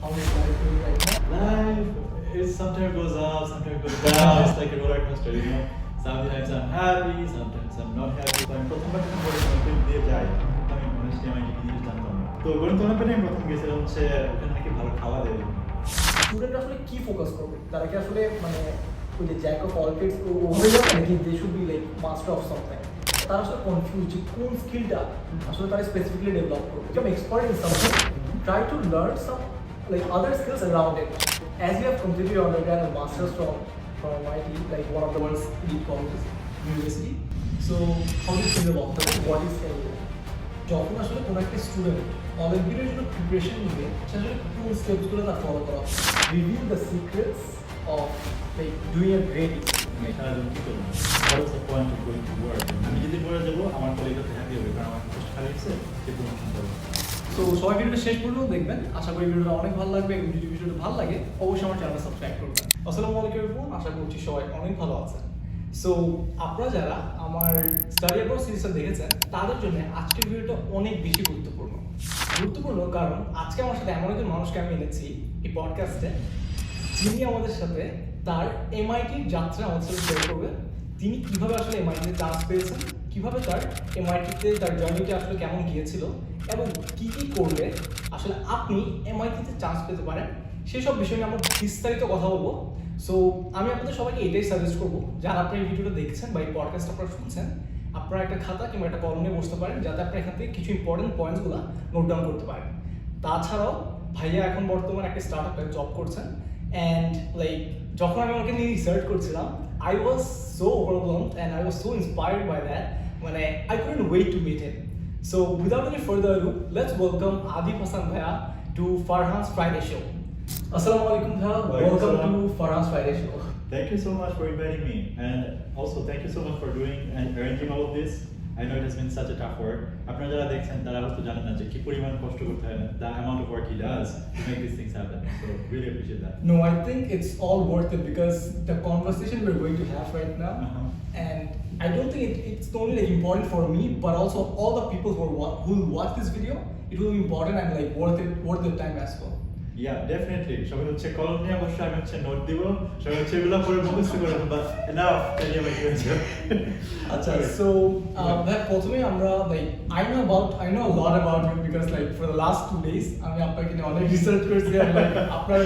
How is life going right now? Life, it sometimes goes up, sometimes goes down. It's like a roller coaster, you know. Sometimes I'm happy, sometimes I'm not happy. So I'm প্রথমবার যখন গণিত olympiad দিয়ে যাই, তখন আমি honestly আমি কি জিনিস জানতাম না। তো গণিত অলিম্পিয়াডে আমি প্রথম গেছিলাম হচ্ছে ওখানে নাকি ভালো খাওয়া দেয়। স্টুডেন্ট আসলে কি ফোকাস করবে? তারা কি আসলে মানে ওই যে জ্যাক অফ অল ট্রেডস হয়ে যাবে নাকি they should be like master of something? তারা আসলে কনফিউজ যে কোন স্কিলটা আসলে তারা স্পেসিফিকলি ডেভেলপ করবে। Become expert in something, try to learn some like other skills around it. As you have completed your undergrad and masters from MIT, like one of the world's elite colleges, university. So how do you feel about that? What is যখন আসলে কোনো একটা student অলিম্পিয়াডের জন্য preparation নিবে সে আসলে কোন স্টেপসগুলো তার follow করা reveal the secrets of like doing a great সারাদিন কি করবো? What's the point of going to work? আমি যদি পড়ে যাবো আমার কলিগরা তো হ্যাপি হবে কারণ আমার পোস্ট খালি হচ্ছে সে প্রমোশন পাবে। সো সবাই ভিডিওটা শেষ পর্যন্ত দেখবেন, আশা করি ভিডিওটা অনেক ভালো লাগবে এবং যদি ভিডিওটা ভালো লাগে অবশ্যই আমার চ্যানেলটা সাবস্ক্রাইব করবেন। আসসালামু আলাইকুম এভরিওয়ান, আশা করছি সবাই অনেক ভালো আছেন। সো আপনারা যারা আমার স্টাডি অ্যাবাউট সিরিজটা দেখেছেন তাদের জন্য আজকের ভিডিওটা অনেক বেশি গুরুত্বপূর্ণ কারণ আজকে আমার সাথে এমন একজন মানুষকে আমি এনেছি এই পডকাস্টে যিনি আমাদের সাথে তার এমআইটির যাত্রা আমাদের সাথে শেয়ার করবে। তিনি কীভাবে আসলে এমআইটিতে চান্স পেয়েছেন, কীভাবে তার এমআইটিতে তার জার্নিটা আসলে কেমন গিয়েছিল এবং কী কী করলে আসলে আপনি এমআইটিতে চান্স পেতে পারেন সেসব বিষয় নিয়ে আমরা বিস্তারিত কথা বলবো। সো আমি আপনাদের সবাইকে এটাই সাজেস্ট করবো, যারা আপনার এই ভিডিওটা দেখছেন বা এই পডকাস্ট আপনারা শুনছেন, আপনারা একটা খাতা কিংবা একটা কলম নিয়ে বসতে পারেন যাতে আপনি এখান থেকে কিছু ইম্পর্টেন্ট পয়েন্টসগুলো নোট ডাউন করতে পারেন। তাছাড়াও ভাইয়া এখন বর্তমানে একটা স্টার্ট আপে জব করছেন অ্যান্ড লাইক যখন আমি ওকে নিয়ে রিসার্চ করছিলাম I was so overwhelmed and I was so inspired by that মানে I couldn't wait to meet him. So without any further ado, let's welcome Adib Hasan bhaiya to Farhan's Friday show. Assalamu alaikum bhaiya, welcome to Farhan's Friday show. Thank you so much for inviting me, and also thank you so much for doing and arranging all of this. I know it has been such a tough work. আপনারা যারা দেখছেন তারা হয়তো জানেন না যে কি পরিমাণ কষ্ট করতে হয়, the amount of work he does to make these things happen. So really appreciate that. No, I think it's all worth it because the conversation we're going to have right now, and I don't think it's only like important for me, but also all the people who will watch this video. It will be important and like worth the time as well. Yeah, definitely. সবাই হচ্ছে কলম নিয়ে অবশ্যই আমি হচ্ছে note দিব, সবাই হচ্ছে এগুলো পরে মুখস্থ করে দেব, বাট এনাফ তাই আমি কি হচ্ছে। আচ্ছা, সো ভাই প্রথমে আমরা like I know a lot about you because like for the last 2 days আমি আপনাকে নিয়ে অনেক রিসার্চ করছি আর like আপনার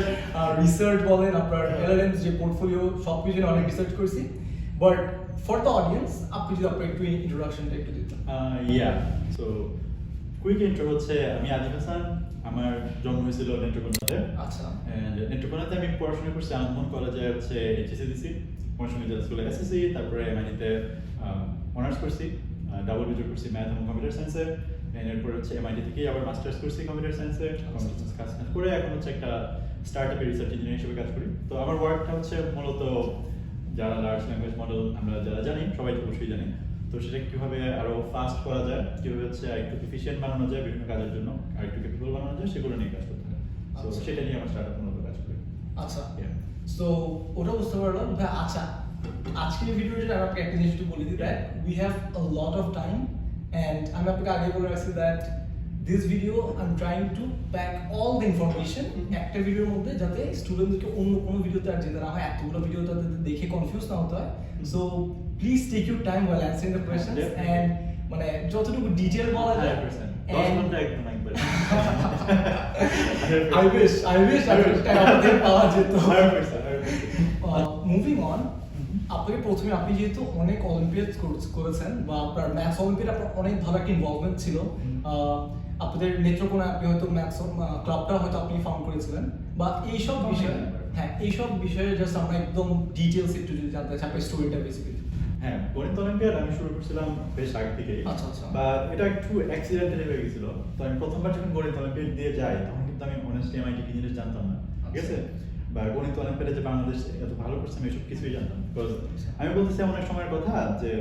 রিসার্চ বলেন আপনার এলএলএমস যে পোর্টফোলিও সব কিছু নিয়ে অনেক রিসার্চ করছি, বাট ফর দ্য অডিয়েন্স আপনি যদি আপনার একটু ইন্ট্রোডাকশনটা একটু দিতেন। সো কুইক ইন্ট্রো হচ্ছে আমি আদিব হাসান, আমার জন্ম হয়েছিল নেত্রকোনাতে। আচ্ছা, এন্ড নেত্রকোনাতে আমি পড়াশোনা করছি আনন্দমোহন কলেজে হচ্ছে এইচএসসি দিছি, কমিউনিটি স্কুলে এসএসসি, তারপরে এমআইটিতে অনার্স করছি, ডাবল মেজর করছি ম্যাথ এবং কম্পিউটার সায়েন্সে, এরপর হচ্ছে এমআইটি থেকে আবার মাস্টার্স করছি কম্পিউটার সায়েন্সে, কম্পিউটার সায়েন্স কাজ করে এখন হচ্ছে একটা স্টার্টআপে রিসার্চ ইঞ্জিনিয়ার হিসেবে কাজ করি। তো আমার ওয়ার্কটা হচ্ছে মূলত যারা লার্জ ল্যাঙ্গুয়েজ মডেল আমরা যারা জানি সবাই অবশ্যই জানি, তো সেটা কীভাবে আরও ফাস্ট করা যায়, কীভাবে হচ্ছে একটু এফিশিয়েন্ট বানানো যায় বিভিন্ন কাজের জন্য, আর একটু ক্যাপেবল বানানো যায় সেগুলো নিয়ে কাজ করতে হয়। তো সেটা নিয়ে আমার স্টার্টআপ মূলত কাজ করি। আচ্ছা, সো ওটা বুঝতে পারলাম ভাই। আচ্ছা, আজকের ভিডিওটা আমি আপনাকে একটা জিনিস একটু বলে দিই that we have a lot of time and আমি আপনাকে আগে বলে রাখছি that this video I am trying to pack all the information একটা ভিডিওর মধ্যে যাতে স্টুডেন্টদেরকে অন্য কোনো ভিডিওতে আর যেতে না হয়, এতগুলো ভিডিও তাদের দেখে কনফিউজ না হতে হয়। So please take your time while answering the questions and মানে যতটুকু ডিটেল বলা যায়। I wish আমাদের পাওয়া যেত। মুভিং অন, আপনাকে প্রথমে আপনি যেহেতু অনেক অলিম্পিয়াড করেছেন বা আপনার ম্যাথস অলিম্পিয়াড আপনার অনেক ভালো একটা ইনভলভমেন্ট ছিল, আপনাদের নেত্রকোনা আপনি হয়তো ম্যাথস ক্লাবটা হয়তো আপনি ফাউন্ড করেছিলেন বা এইসব বিষয়ে, হ্যাঁ এইসব বিষয়ে জাস্ট আমরা একদম ডিটেলস একটু যদি জানতে চাই আপনার স্টোরিটা বেসিক্যালি। হ্যাঁ, গণিত অলিম্পিয়াড আমি শুরু করছিলাম বেশ আগে থেকেই। আচ্ছা আচ্ছা, বা এটা একটু অ্যাক্সিডেন্টালি হয়ে গেছিল। তো আমি প্রথমবার যখন গণিত অলিম্পিয়াড দিয়ে যাই তখন কিন্তু আমি অনেস্টলি এমআইটি কি জিনিস জানতাম না, ঠিক আছে, বা গণিত অলিম্পিয়াডে যে বাংলাদেশ এত ভালো করছে আমি এসব কিছুই জানতাম। বিকজ আমি বলতেছি এমন এক সময়ের কথা যে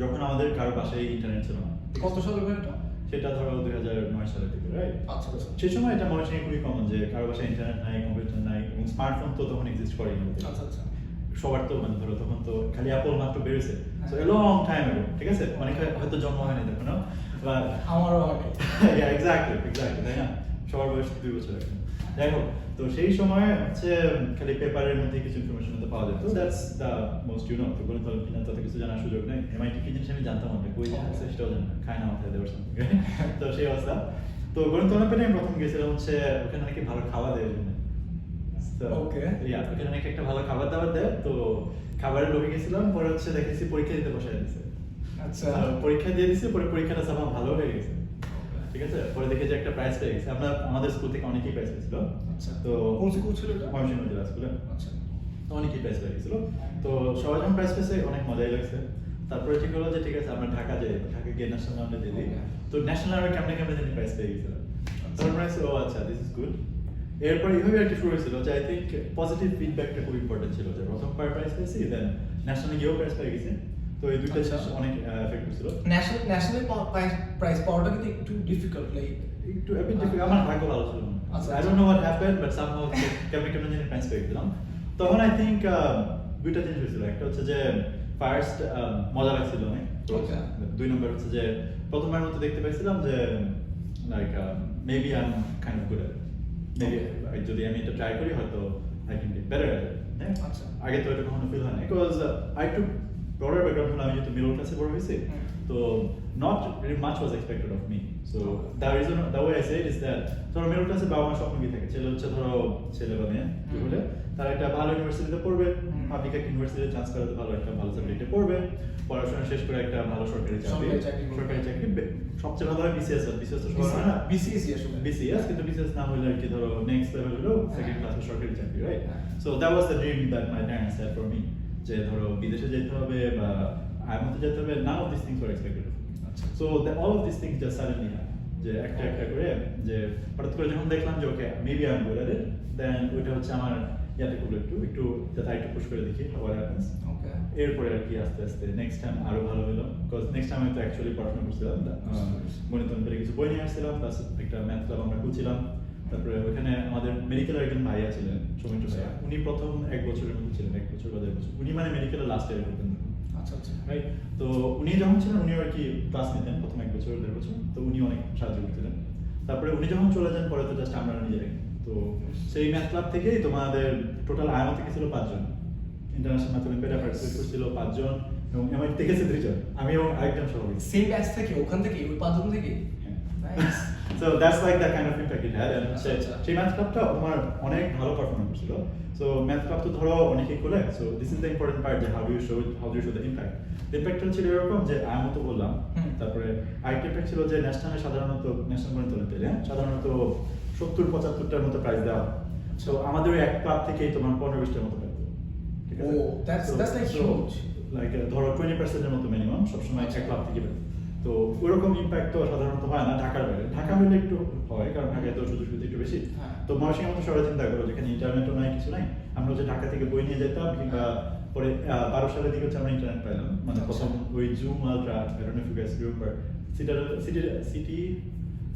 যখন আমাদের কারো বাসায় ইন্টারনেট ছিল না। কত সালে এটা? সেটা ধরো 2009 সালের দিকে, রাইট? আচ্ছা আচ্ছা, সেই সময় এটা মনে খুবই কমন যে কারো বাসায় ইন্টারনেট নাই, কম্পিউটার নাই এবং স্মার্টফোন তো তখন এক্সিস্ট করেনি। আচ্ছা আচ্ছা, সবার তো মানে ধরো তখন তো খালি অ্যাপল মাত্র বেরোছে, so a long time ago, ঠিক আছে, অনেকে হয়তো জন্ম হয়নি তখন, বা আমারও হয়নি। এক্স্যাক্টলি তাই না, সবার বয়স 2 বছর এখন। যাই হোক, তো সেই সময় হচ্ছে খালি পেপারের মধ্যে কিছু ইনফরমেশন হতে পাওয়া যেত। That's the most you know. তো গণিত কিনা তত কিছু জানার সুযোগ নেই। এমআইটি কি জিনিস আমি জানতাম না, কই আছে সেটাও জানি না, খায় না মাথায় দেওয়ার সঙ্গে। তো সেই অবস্থা। তো গণিত অলিম্পিয়াডে আমি প্রথম গেছিলাম হচ্ছে ওখানে নাকি ভালো খাওয়া দেয় জন্য। ওকে, ইয়া, ওখানে নাকি একটা ভালো খাবার দাবার দেয়। তো খাবারের লোভে গেছিলাম, পরে হচ্ছে দেখেছি পরীক্ষা দিতে বসায় দিয়েছে। আচ্ছা, পরীক্ষা দিয়ে দিয়েছে, পরে পরীক্ষাটা সব ভালো হয়ে গেছে। ঠিক আছে, পরে দেখে যে একটা প্রাইজ পেয়ে গেছে। আমাদের স্কুল থেকে অনেকেই প্রাইজ পেয়েছিল। আচ্ছা, তো কোন স্কুল ছিল এটা? ময়মনসিংহ জেলা স্কুলে। আচ্ছা, তো অনেকেই প্রাইজ পেয়ে গেছিল। তো সবাই যখন প্রাইজ পেয়েছে অনেক মজাই লাগছে। তারপরে ঠিক হলো যে ঠিক আছে আমরা ঢাকা যাই, ঢাকা গিয়ে ন্যাশনাল রাউন্ডে দিয়ে দিই। তো ন্যাশনাল রাউন্ডে কেমনে কেমনে জানি প্রাইজ পেয়ে গেছিল। তারপরে ও আচ্ছা, দিস ইজ গুড। এরপর এইভাবে একটা শুরু হয়েছিল যে আই থিঙ্ক পজিটিভ ফিডব্যাকটা খুব ইম্পর্টেন্ট ছিল, যে প্রথম প্রাইজ পেয়েছি, দেন ন্যাশনালে গিয়েও প্রাইজ পেয়ে গেছি। তো এই দুইটা জিনিস অনেক এফেক্ট করছিল। ন্যাশনাল প্রাইজ পাওয়াটা কিন্তু একটু ডিফিকাল্ট, লাইক একটু এপিক ডিফিকাল্ট। আমার ভাগ্য ভালো ছিল না। আচ্ছা, I don't know what happened, but somehow কেমনে কেমনে জানি প্রাইজ পেয়ে গেলাম। তখন আই থিঙ্ক দুইটা জিনিস হয়েছিল। একটা হচ্ছে যে ফার্স্ট মজা লাগছিল অনেক। দুই নম্বর হচ্ছে যে প্রথমবার মতো দেখতে পাইছিলাম যে like maybe I am kind of good at it. Maybe যদি আমি এটা ট্রাই করি হয়তো I can get better at it. আচ্ছা, আগে তো এটা কখনো ফিল হয় না, because I to broader background হলো আমি যেহেতু মিডল ক্লাসে বড় হয়েছি, তো not really much was expected of me. So the way I say it is that ধরো মিডল ক্লাসে বাবা মা স্বপ্ন কি থাকে, ছেলে হচ্ছে ধরো ছেলে বা মেয়ে কি বলে তারা একটা ভালো ইউনিভার্সিটিতে পড়বে, পাবলিক একটা ইউনিভার্সিটিতে চান্স করাতে ভালো একটা ভালো সাবজেক্টে পড়বে, পড়াশোনা শেষ করে একটা ভালো সরকারি চাকরি সবচেয়ে ভালো হয় বিসিএস। বিসিএস তো সবার হয় না, বিসিএস কিন্তু বিসিএস না হলে আর কি ধরো নেক্সট লেভেল হলো সেকেন্ড ক্লাসের সরকারি চাকরি, right? So that was the dream that my parents had for me, যে ধরো বিদেশে যেতে হবে বা আয়ের মধ্যে যেতে হবে। Now this things were expected of me. So all of this things just suddenly happened, যে একটা একটা করে যে হঠাৎ করে যখন দেখলাম যে okay maybe I am good at it, then ওইটা হচ্ছে আমার ইয়াতে করলো একটু যাতে একটু পুশ করে দেখি হোয়াট হ্যাপেন্স। এরপরে আর কি আস্তে আস্তে নেক্সট টাইম আরো ভালো হলো, বিকজ নেক্সট টাইম আমি তো অ্যাকচুয়ালি পড়াশোনা করছিলাম, গণিত পেরে কিছু বই নিয়ে আসছিলাম, প্লাস একটা ম্যাথ ক্লাব আমরা খুঁজছিলাম। তারপরে ওখানে আমাদের মেডিকেলের একজন ভাইয়া ছিলেন, সৌমিত্র ভাইয়া, উনি প্রথম এক বছরের মতো ছিলেন, 1 বছর বা 1.5 বছর। উনি মানে মেডিকেলের লাস্ট ইয়ারে করতেন। আচ্ছা, আচ্ছা, রাইট? তো উনি যখন ছিলেন উনি আর কি ক্লাস নিতেন প্রথম 1 বছর 1.5 বছর, তো উনি অনেক সাহায্য করছিলেন। তারপরে উনি যখন চলে যান পরে তো জাস্ট আমরা নিজেরাই। তো সেই ম্যাথ ক্লাব থেকেই তোমাদের টোটাল আয়ামত থেকে ছিল 5 জন, ইন্টারন্যাশনাল ম্যাথ অলিম্পিয়াডে পার্টিসিপেট করছিল 5 জন, এবং এমআইটি থেকে 2 জন, আমি এবং আরেকজন সহযোগী। সেম ব্যাচ থেকে, ওখান থেকে ওই 5 জন থেকে। Nice. So that's like the kind of impact it had, and সেই ম্যাথ ক্লাবটা আমার অনেক ভালো পারফরম্যান্স করছিল। সো ম্যাথ ক্লাব তো ধরো অনেকেই করে, so this is the important part, যে how do you show the impact. The impact ছিল এরকম যে আমি তো বললাম, তারপরে আরেকটা ইম্প্যাক্ট ছিল যে ন্যাশনালে সাধারণত ন্যাশনাল গণিত অলিম্পিয়াডে সাধারণত 70-75টার মতো প্রাইজ দেওয়া। সো আমাদের ওই এক ক্লাব থেকেই তোমার 15-20টার মতো পাইতো। ঠিক আছে? ও দ্যাটস লাইক হিউজ। লাইক ধরো 20%-এর মতো মিনিমাম সবসময় এক ক্লাব থেকে পাইতো। তো ওইরকম ইম্প্যাক্ট তো সাধারণত হয় না ঢাকার বাইরে। ঢাকা হলে একটু হয়, কারণ ঢাকায় তো সুযোগ সুবিধা একটু বেশি। তো ময়মনসিংহের মতো শহরে চিন্তা করো, যেখানে ইন্টারনেটও নাই, কিছু নাই, আমরা হচ্ছে ঢাকা থেকে বই নিয়ে যেতাম, কিংবা পরে 12 সালের দিকে হচ্ছে আমরা ইন্টারনেট পাইলাম, মানে প্রথম ওই Zoom Ultra, I don't know if you guys remember,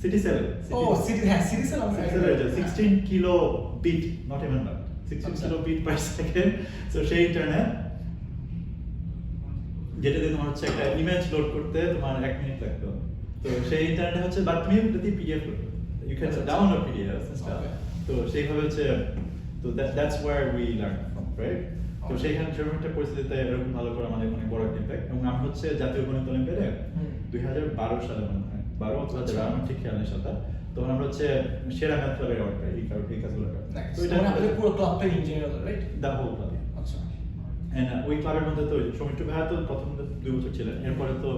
Citycell. ও সিটি সেল আমরা 16 kilobit, not even that, 16 kilobit per second. So সেই ইন্টারনেট যেটাতে তোমার হচ্ছে একটা ইমেজ লোড করতে তোমার 1 মিনিট লাগতো। তো সেই ইন্টারনেটে হচ্ছে বাট তুমি যদি পিডিএফ লোড করতে, you can download PDFs and stuff. তো সেইভাবে হচ্ছে, তো that's where we learn from, right? তো সেইখানে সেরকম একটা পরিস্থিতিতে এরকম ভালো করে আমাদের অনেক বড় একটা ইম্প্যাক্ট। এবং আমি হচ্ছে জাতীয় গণিত অলিম্পিয়াডে 2012 সালে মনে হয়, 12 অথবা 13 আমার ঠিক খেয়াল নেই সালটা, তখন আমরা হচ্ছে সেরা ম্যাথ ক্লাবের অ্যাওয়ার্ড পাই এই কাজগুলো। তো এটা আমাদের পুরো ক্লাবটা in general, right? The whole club. আচ্ছা। ওই ক্লাবের মধ্যে তো সৌমিত্র ভাইয়া তো প্রথম 2 বছর ছিলেন, এরপরে তো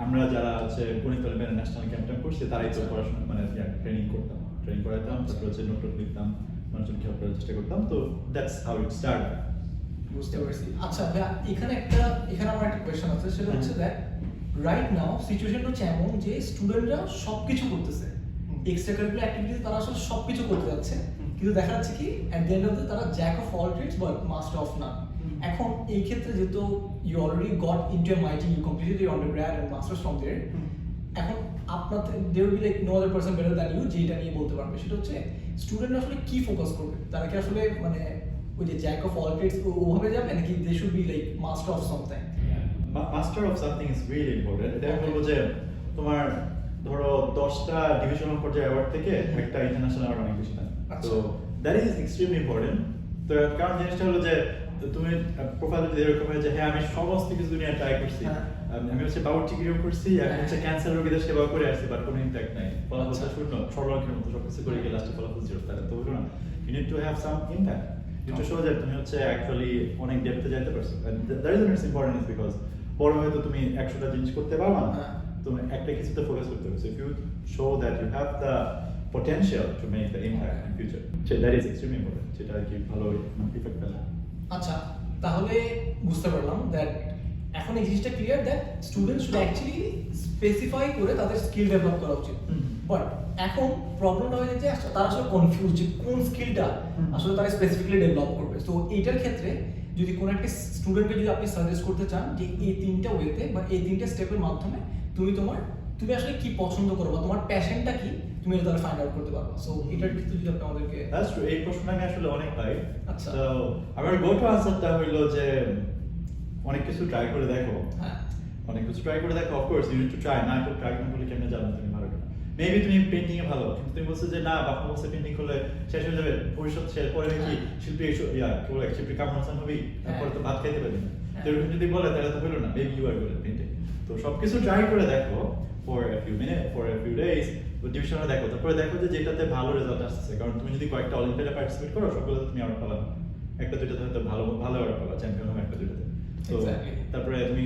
আমরা যারা হচ্ছে গণিত অলিম্পিয়াডে ন্যাশনাল ক্যাম্পেইন করছি তারাই তো পড়াশোনা মানে ট্রেনিং করাতাম, তারপর হচ্ছে নোট লিখতাম, মানুষজনকে হেল্প করার চেষ্টা করতাম। তো দ্যাটস হাউ ইট স্টার্ট। বুঝতে পারছি। আচ্ছা ভাইয়া, এখানে আমার একটা কোয়েশ্চেন আছে, সেটা হচ্ছে দ্যাট রাইট নাও সিচুয়েশনটা হচ্ছে এমন যে স্টুডেন্টরা সবকিছু করতেছে, এক্সট্রা কারিকুলার অ্যাক্টিভিটিস তারা আসলে সবকিছু করতে যাচ্ছে, কিন্তু দেখা যাচ্ছে কি at the end of the তারা jack of all trades but master of none. এখন এই ক্ষেত্রে যেহেতু you already got into MIT, you completed your undergrad and masters from there, এখন আপনাদের there will be like no other person better than you যেটা নিয়ে বলতে পারবে, সেটা হচ্ছে স্টুডেন্টরা আসলে কি ফোকাস করবে। তারা কি আসলে মানে ওই যে জ্যাক অফ অল ট্রেডস ওভাবে যাবে, নাকি they should be like master of something? Master of something is really important. এটা আমি বলবো যে তোমার ধরো 10টা ডিভিশনাল পর্যায়ে অ্যাওয়ার্ড থেকে একটা ইন্টারন্যাশনাল অ্যাওয়ার্ড অনেক বেশি থাকে। তো দ্যাট ইজ এক্সট্রিমলি ইম্পর্টেন্ট। তো কারণ জিনিসটা হলো যে তুমি প্রোফাইলে যদি এরকম হয় যে হ্যাঁ আমি সমস্ত কিছু দুনিয়া ট্রাই করছি, আমি হচ্ছে বাবুর্চি গৃহ করছি, এখন হচ্ছে ক্যান্সার রোগীদের সেবা করে আসছি, বাট কোনো ইম্প্যাক্ট নাই, ফলাফলটা শূন্য, সরলকের মতো সবকিছু করে গিয়ে লাস্টে ফলাফল জিরো, তাহলে তো হলো না। You need to have some impact, you to show যে তুমি হচ্ছে অ্যাকচুয়ালি অনেক ডেপথে যাইতে পারছো। That is it's important because বড় হয়তো তুমি 100টা জিনিস করতে পারবা না, তুমি একটা কিছুতে ফোকাস করতে হবে। So if you show that you have the potential to make the impact in future, so that is extremely important, যেটা আর কি ভালো ইফেক্ট ফেলে। আচ্ছা, তাহলে বুঝতে পারলাম দ্যাট এখন এই জিনিসটা clear that student should actually specify করে তাদের স্কিল ডেভেলপ করা উচিত। বাট এখন প্রবলেমটা হয়ে যাচ্ছে যে তারা আসলে কনফিউজ যে কোন স্কিলটা আসলে তারা স্পেসিফিকলি ডেভেলপ করবে। তো এইটার ক্ষেত্রে যদি কোনো একটা স্টুডেন্টকে যদি আপনি সাজেস্ট করতে চান যে এই 3টা ওয়েতে বা এই 3টা স্টেপের মাধ্যমে তুমি আসলে কি পছন্দ করো বা তোমার প্যাশনটা কি তুমি এটা তাহলে ফাইন্ড আউট করতে পারবে। সো এটার ক্ষেত্রে যদি আপনি আমাদেরকে। দ্যাটস ট্রু, এই প্রশ্নটা আমি আসলে অনেক পাই। আচ্ছা, তো আমার গো টু আনসারটা হলো যে অনেক কিছু ট্রাই করে দেখো। হ্যাঁ, অনেক কিছু ট্রাই করে দেখো, of course you need to try, না একটু ট্রাই না করলে কেমনে জানো তুমি ভালো কিনা। মেবি তুমি পেন্টিং এ ভালো, কিন্তু তুমি বলছো যে না বাবা বলছে পেন্টিং করলে শেষ হয়ে যাবে, ভবিষ্যৎ শেষ, পরে নাকি শিল্পী কি বলে শিল্পী কামরান হাসান হবি, তারপরে তো ভাত খাইতে পারবি না। তো এরকম যদি বলে তাহলে তো হলো না। Maybe you are good at painting. তো সবকিছু ট্রাই করে দেখো for a few minutes, for a few days, ডিভিশনে দেখো, তারপরে দেখো যে যেটাতে ভালো রেজাল্ট আসছে। কারণ তুমি যদি কয়েকটা অলিম্পিয়াডে পার্টিসিপেট করো, সবগুলোতে তুমি আউট পাবা না, একটা দুইটাতে হয়তো ভালো ভালো আউট পাবা, চ্যাম্পিয়ন হবে একটা দুইটাতে। তো তারপরে তুমি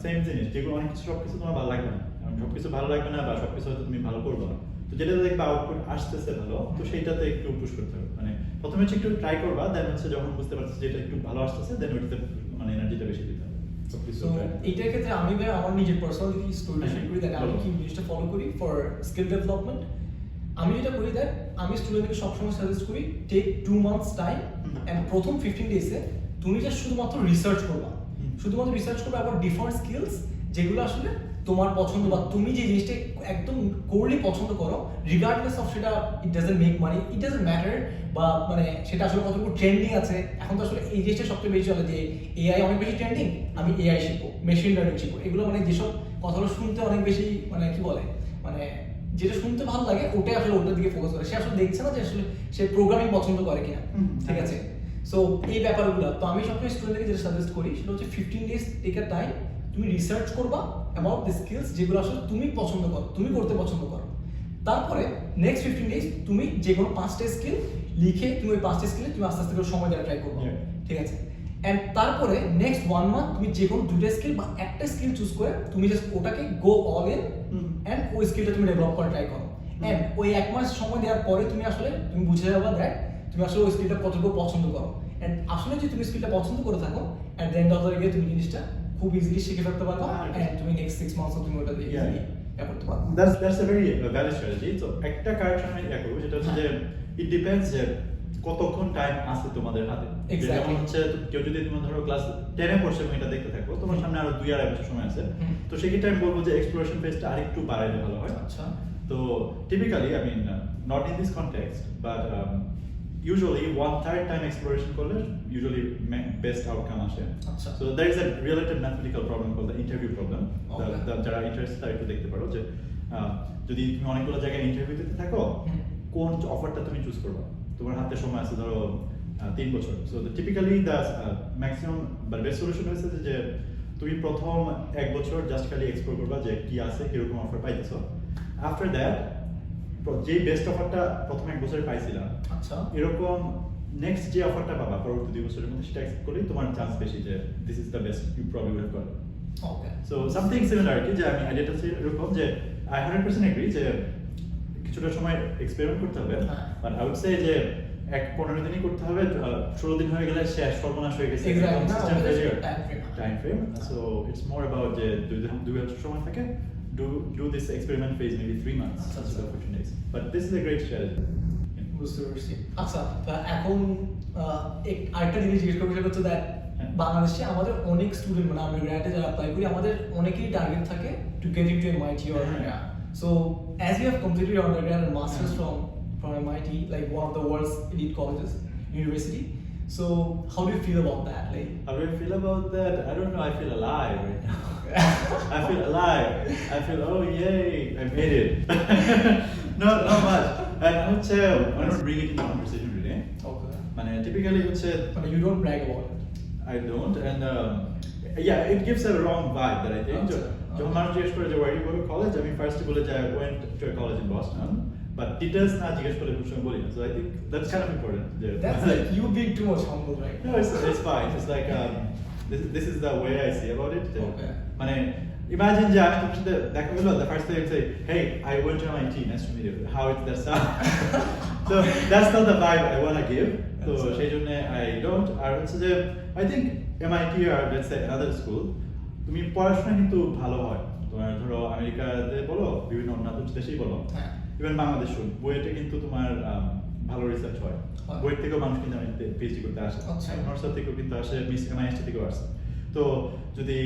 সেম জিনিস, যেগুলো অনেক কিছু সবকিছু তোমার ভালো লাগবে না, কারণ সবকিছু ভালো লাগবে না বা সবকিছু হয়তো তুমি ভালো করবে না। তো যেটাতে দেখবে আউটপুট আসতেছে ভালো, তো সেইটাতে একটু পুশ করতে হবে। মানে প্রথমে হচ্ছে একটু ট্রাই করবা, দেন হচ্ছে যখন বুঝতে পারছো যে এটা একটু ভালো আসতেছে, দেন ওইটাতে মানে এনার্জিটা বেশি দিতে হবে। সো এইটার ক্ষেত্রে আমি আমার নিজের পার্সোনাল স্টোরিটা শেয়ার করি, দ্যাট আমি কি জিনিসটা ফলো করি ফর স্কিল ডেভেলপমেন্ট। আমি যেটা করি দ্যাট আমি স্টুডেন্টকে সবসময় সাজেস্ট করি টেক 2 months টাইম অ্যান্ড প্রথম 15 ডেজে তুমি জাস্ট শুধুমাত্র রিসার্চ করবা, শুধুমাত্র রিসার্চ করবে আবার ডিফারেন্ট স্কিলস যেগুলো আসলে তোমার পছন্দ বা তুমি যে জিনিসটা একদম কোরলি পছন্দ করো, রিগার্ডলেস অফ সেটা it doesn't make money, it doesn't matter, বা মানে সেটা আসলে কতটুকু ট্রেন্ডিং আছে। এখন তো আসলে এই জিনিসটা সবচেয়ে বেশি চলে যে এআই অনেক বেশি ট্রেন্ডিং, আমি এআই শিখবো, মেশিন লার্নিং শিখবো, এগুলো মানে যেসব কথাগুলো শুনতে অনেক বেশি মানে কি বলে মানে যেটা শুনতে ভালো লাগে ওটাই আসলে ওটার দিকে ফোকাস করে, সে আসলে দেখছে না যে আসলে সে প্রোগ্রামিং পছন্দ করে কিনা। ঠিক আছে, সো এই ব্যাপারগুলো তো আমি সবসময় স্টুডেন্টকে যেটা সাজেস্ট করি সেটা হচ্ছে 15 days টেক আ টাইম, তুমি রিসার্চ করবা অ্যাবাউট দ্য স্কিলস যেগুলো আসলে তুমি পছন্দ করো, তুমি করতে পছন্দ করো। তারপরে নেক্সট 15 days তুমি যে কোনো 5টা স্কিল লিখে তুমি ওই 5টা স্কিলে তুমি আস্তে আস্তে করে সময় দেওয়া ট্রাই করবে। ঠিক আছে, অ্যান্ড তারপরে নেক্সট 1 month তুমি যে কোনো 2টা স্কিল বা একটা স্কিল চুজ করে তুমি জাস্ট ওটাকে গো অল ইন অ্যান্ড ওই স্কিলটা তুমি ডেভেলপ করা ট্রাই করো। অ্যান্ড ওই 1 মাস সময় দেওয়ার পরে তুমি বুঝে যাবে দ্যাট তুমি আসলে ওই স্কিলটা কতটুকু পছন্দ করো। অ্যান্ড আসলে যদি তুমি স্কিলটা পছন্দ করে থাকো, at the end of the day তুমি জিনিসটা খুব ইজিলি শিখে ফেলতে পারবে এন্ড তুমি নেক্সট 6 মান্থস তুমি ওটা দিয়ে ইজিলি করতে পারবে। That's a very valid strategy. তো একটা কারেকশন আমি করব, যেটা হচ্ছে যে ইট ডিপেন্ডস যে কতক্ষণ টাইম আছে তোমাদের হাতে। যেমন হচ্ছে কেউ যদি তুমি ধরো ক্লাস 10 এ পড়ছে এবং এটা দেখতে থাকো, তোমার সামনে আরো 2-2.5 বছর সময় আছে, তো সেই ক্ষেত্রে আমি বলবো যে এক্সপ্লোরেশন ফেজটা আরেকটু বাড়াইলে ভালো হয়। আচ্ছা, তো typically I mean not in this context but usually 1/3 time exploration করলে usually best outcome আসে। আচ্ছা, so there is a related mathematical problem called the interview problem. যারা ইন্টারেস্টেড তারা একটু দেখতে পারো যে যদি তুমি অনেকগুলো জায়গায় ইন্টারভিউ দিতে থাকো, কোন অফারটা তুমি চুজ করবে, তোমার হাতে সময় আছে ধরো 3 বছর। so typically the maximum বা বেস্ট সলিউশন হচ্ছে যে তুমি প্রথম 1 বছর জাস্ট খালি এক্সপ্লোর করবা যে কি আছে, কিরকম অফার পাইতেছো। আফটার দ্যাট যে বেস্ট অফারটা প্রথম 1 বছরে পাইছিলাম, আচ্ছা, এরকম নেক্সট যে অফারটা পাবা পরবর্তী 2 বছরের মধ্যে সেটা অ্যাকসেপ্ট করলেই তোমার চান্স বেশি যে this is the best you probably will got. Okay, so something similar কি যে আমি আইডিয়াটা হচ্ছে এরকম যে আই 100% এগ্রি যে কিছুটা সময় এক্সপেরিমেন্ট করতে হবে, বাট আই উড সে যে 15 দিনই করতে হবে, 16 দিন হয়ে গেলে শেষ, সর্বনাশ হয়ে গেছে system failure time frame. So it's more about যে 2 বছর সময় থাকে, do this experiment phase maybe 3 months instead of 15 days, but this is a great strategy. বুঝতে পারছি। আচ্ছা, এখন আরেকটা জিনিস জিজ্ঞেস করবো, সেটা হচ্ছে দ্যাট বাংলাদেশে আমাদের অনেক স্টুডেন্ট মানে আমরা গ্র্যাডে যারা অ্যাপ্লাই করি, আমাদের অনেকেরই টার্গেট থাকে to get into MIT or so as you have completed your undergrad and masters from MIT, like one of the world's elite colleges, university, so how do you feel about that? Like, how do I feel about that? I don't know, I feel alive right now. I feel alive. I feel, oh yay, I made it. Not much. And I would say, I don't bring it in the conversation today. typically হচ্ছে মানে you don't brag about it. I don't, and yeah, it gives a wrong vibe that I think. যখন মানুষ জিজ্ঞেস করে যে where do you go to college, আমি first বলে যে I went to a college in Boston, but details না জিজ্ঞেস করলে খুব সময় বলি না, so I think that's kind of important. That's like you being too much humble, right? No, it's fine. It's like this is the way I see about it. Okay. মানে imagine যে আমি তোমার সাথে দেখা হলো, the first thing I say, hey, I went to MIT, nice to meet you. How is that sound? So that's not the vibe I want to give. So সেই জন্য I don't. আর হচ্ছে যে I think MIT or let's say another school, তুমি পড়াশোনা কিন্তু ভালো হয়। তোমার ধরো আমেরিকাতে বলো, বিভিন্ন অন্যান্য দেশেই বলো, ইভেন বাংলাদেশও বইয়েতে কিন্তু তোমার ভালো রিসার্চ হয়। বইয়ের থেকেও মানুষ কিন্তু পিএইচডি করতে আসে, অনার্স থেকেও কিন্তু আসে, MIT থেকেও আসে। তো যদি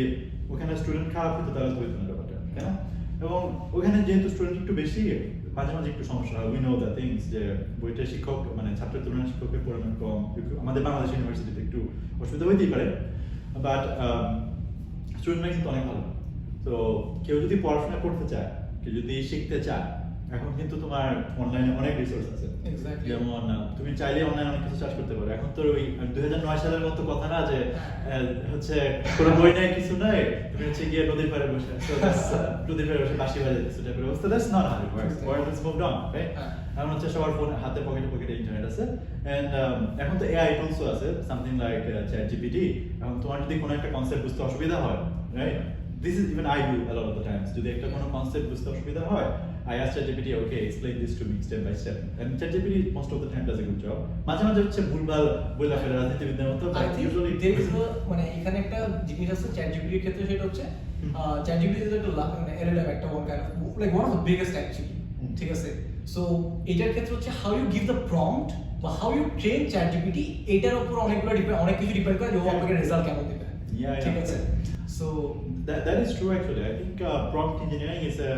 ওখানে স্টুডেন্ট খারাপ হতো তাহলে তো হইতো না ব্যাপারটা, তাই না? এবং ওখানে যেহেতু স্টুডেন্ট একটু বেশি, মাঝে মাঝে একটু সমস্যা হয়। উই নো দ্য থিংস যে বইটা শিক্ষক মানে ছাত্রের তুলনায় শিক্ষকের পরিমাণ কম, আমাদের বাংলাদেশ ইউনিভার্সিটিতে একটু অসুবিধা হইতেই পারে, বাট স্টুডেন্টরা কিন্তু অনেক ভালো। তো কেউ যদি পড়াশোনা করতে চায়, কেউ যদি শিখতে চায়, এখন কিন্তু তোমার অনলাইনে অনেক রিসোর্স আছে। যেমন তুমি চাইলে অনলাইনে অনেক কিছু চার্জ করতে পারো। এখন তো ওই 2009 সালের মতো কথা না যে হচ্ছে কোনো বই নাই কিছু নাই, তুমি হচ্ছে গিয়ে নদীর পাড়ে বসে নদীর পাড়ে বসে বাঁশি বাজাইতেছো টাইপের অবস্থা। That's not how it works. World has moved on, right? এখন হচ্ছে সবার ফোন হাতে, পকেটে পকেটে ইন্টারনেট আছে, এন্ড এখন তো এআই টুলসও আছে, সামথিং লাইক ChatGPT। এখন তোমার যদি কোনো একটা কনসেপ্ট বুঝতে অসুবিধা হয়, right, this is even I do a lot of the times. যদি একটা কোনো কনসেপ্ট বুঝতে অসুবিধা হয়, I ask ChatGPT, okay, explain this to me step by step, and ChatGPT most of the time does a good job. মাঝে মাঝে হচ্ছে ভুলভাল বলে ফেলে রাজনীতিবিদদের মতো, I think there is a মানে এখানে একটা জিনিস আছে ChatGPT এর ক্ষেত্রে, সেটা হচ্ছে ChatGPT is একটা মানে LLM, একটা one kind of like one of the biggest actually, ঠিক আছে? So এটার ক্ষেত্রে হচ্ছে how you give the prompt বা how you train ChatGPT, এটার উপর অনেক কিছু ডিপেন্ড করে যে ও আপনাকে রেজাল্ট কেমন দেবে, ঠিক আছে? So that is true actually. I think prompt engineering is a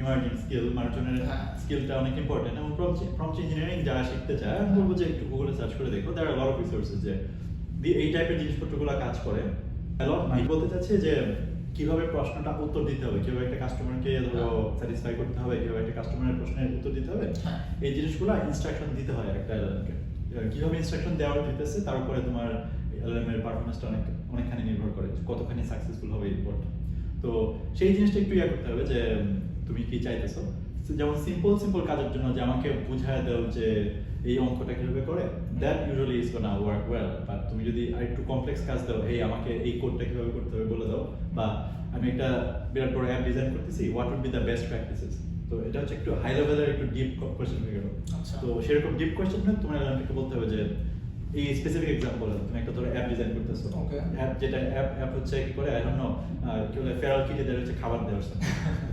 emerging skill. মানুষজনের স্কিলটা অনেক ইম্পর্টেন্ট, এবং prompt engineering যারা শিখতে চায় আমি বলবো যে একটু গুগলে সার্চ করে দেখো, there are a lot of resources যে এই টাইপের জিনিসপত্রগুলো কাজ করে। আমি বলতে চাচ্ছি যে কিভাবে প্রশ্নটা উত্তর দিতে হবে, কিভাবে একটা কাস্টমারকে ধরো স্যাটিসফাই করতে হবে, কিভাবে একটা কাস্টমারের প্রশ্নের উত্তর দিতে হবে, এই জিনিসগুলো ইনস্ট্রাকশন দিতে হয় একটা এলএমকে। কিভাবে ইনস্ট্রাকশন দেওয়া দিতেছে তার উপরে তোমার এলএম এর পারফরম্যান্সটা অনেকখানি নির্ভর করে, কতখানি সাকসেসফুল হবে রিপোর্ট। তো সেই জিনিসটা একটু করতে হবে যে তুমি কি চাইতেছো। যেমন সিম্পল কাজের জন্য যে আমাকে বুঝায় দাও যে এই অঙ্কটা কিভাবে করে, that usually is gonna work well. But তুমি যদি আরেকটু কমপ্লেক্স কাজ দাও, এই আমাকে এই কোডটা কিভাবে করতে হবে বলে দাও, বা আমি একটা বিরাট বড় অ্যাপ ডিজাইন করতেছি, what would be the best practices, তো এটা হচ্ছে একটু হাই লেভেলের একটু ডিপ কোয়েশ্চেন হয়ে গেল। তো সেরকম ডিপ কোয়েশ্চেন না, তোমার এলএমকে বলতে হবে যে এই স্পেসিফিক এক্সাম্পল, তুমি একটা ধরো অ্যাপ ডিজাইন করতেছো, অ্যাপ যেটা অ্যাপ হচ্ছে কি করে, আই ডোন্ট নো, কি বলে ফেরাল কিটেদের হচ্ছে খাবার দেওয়ার জন্য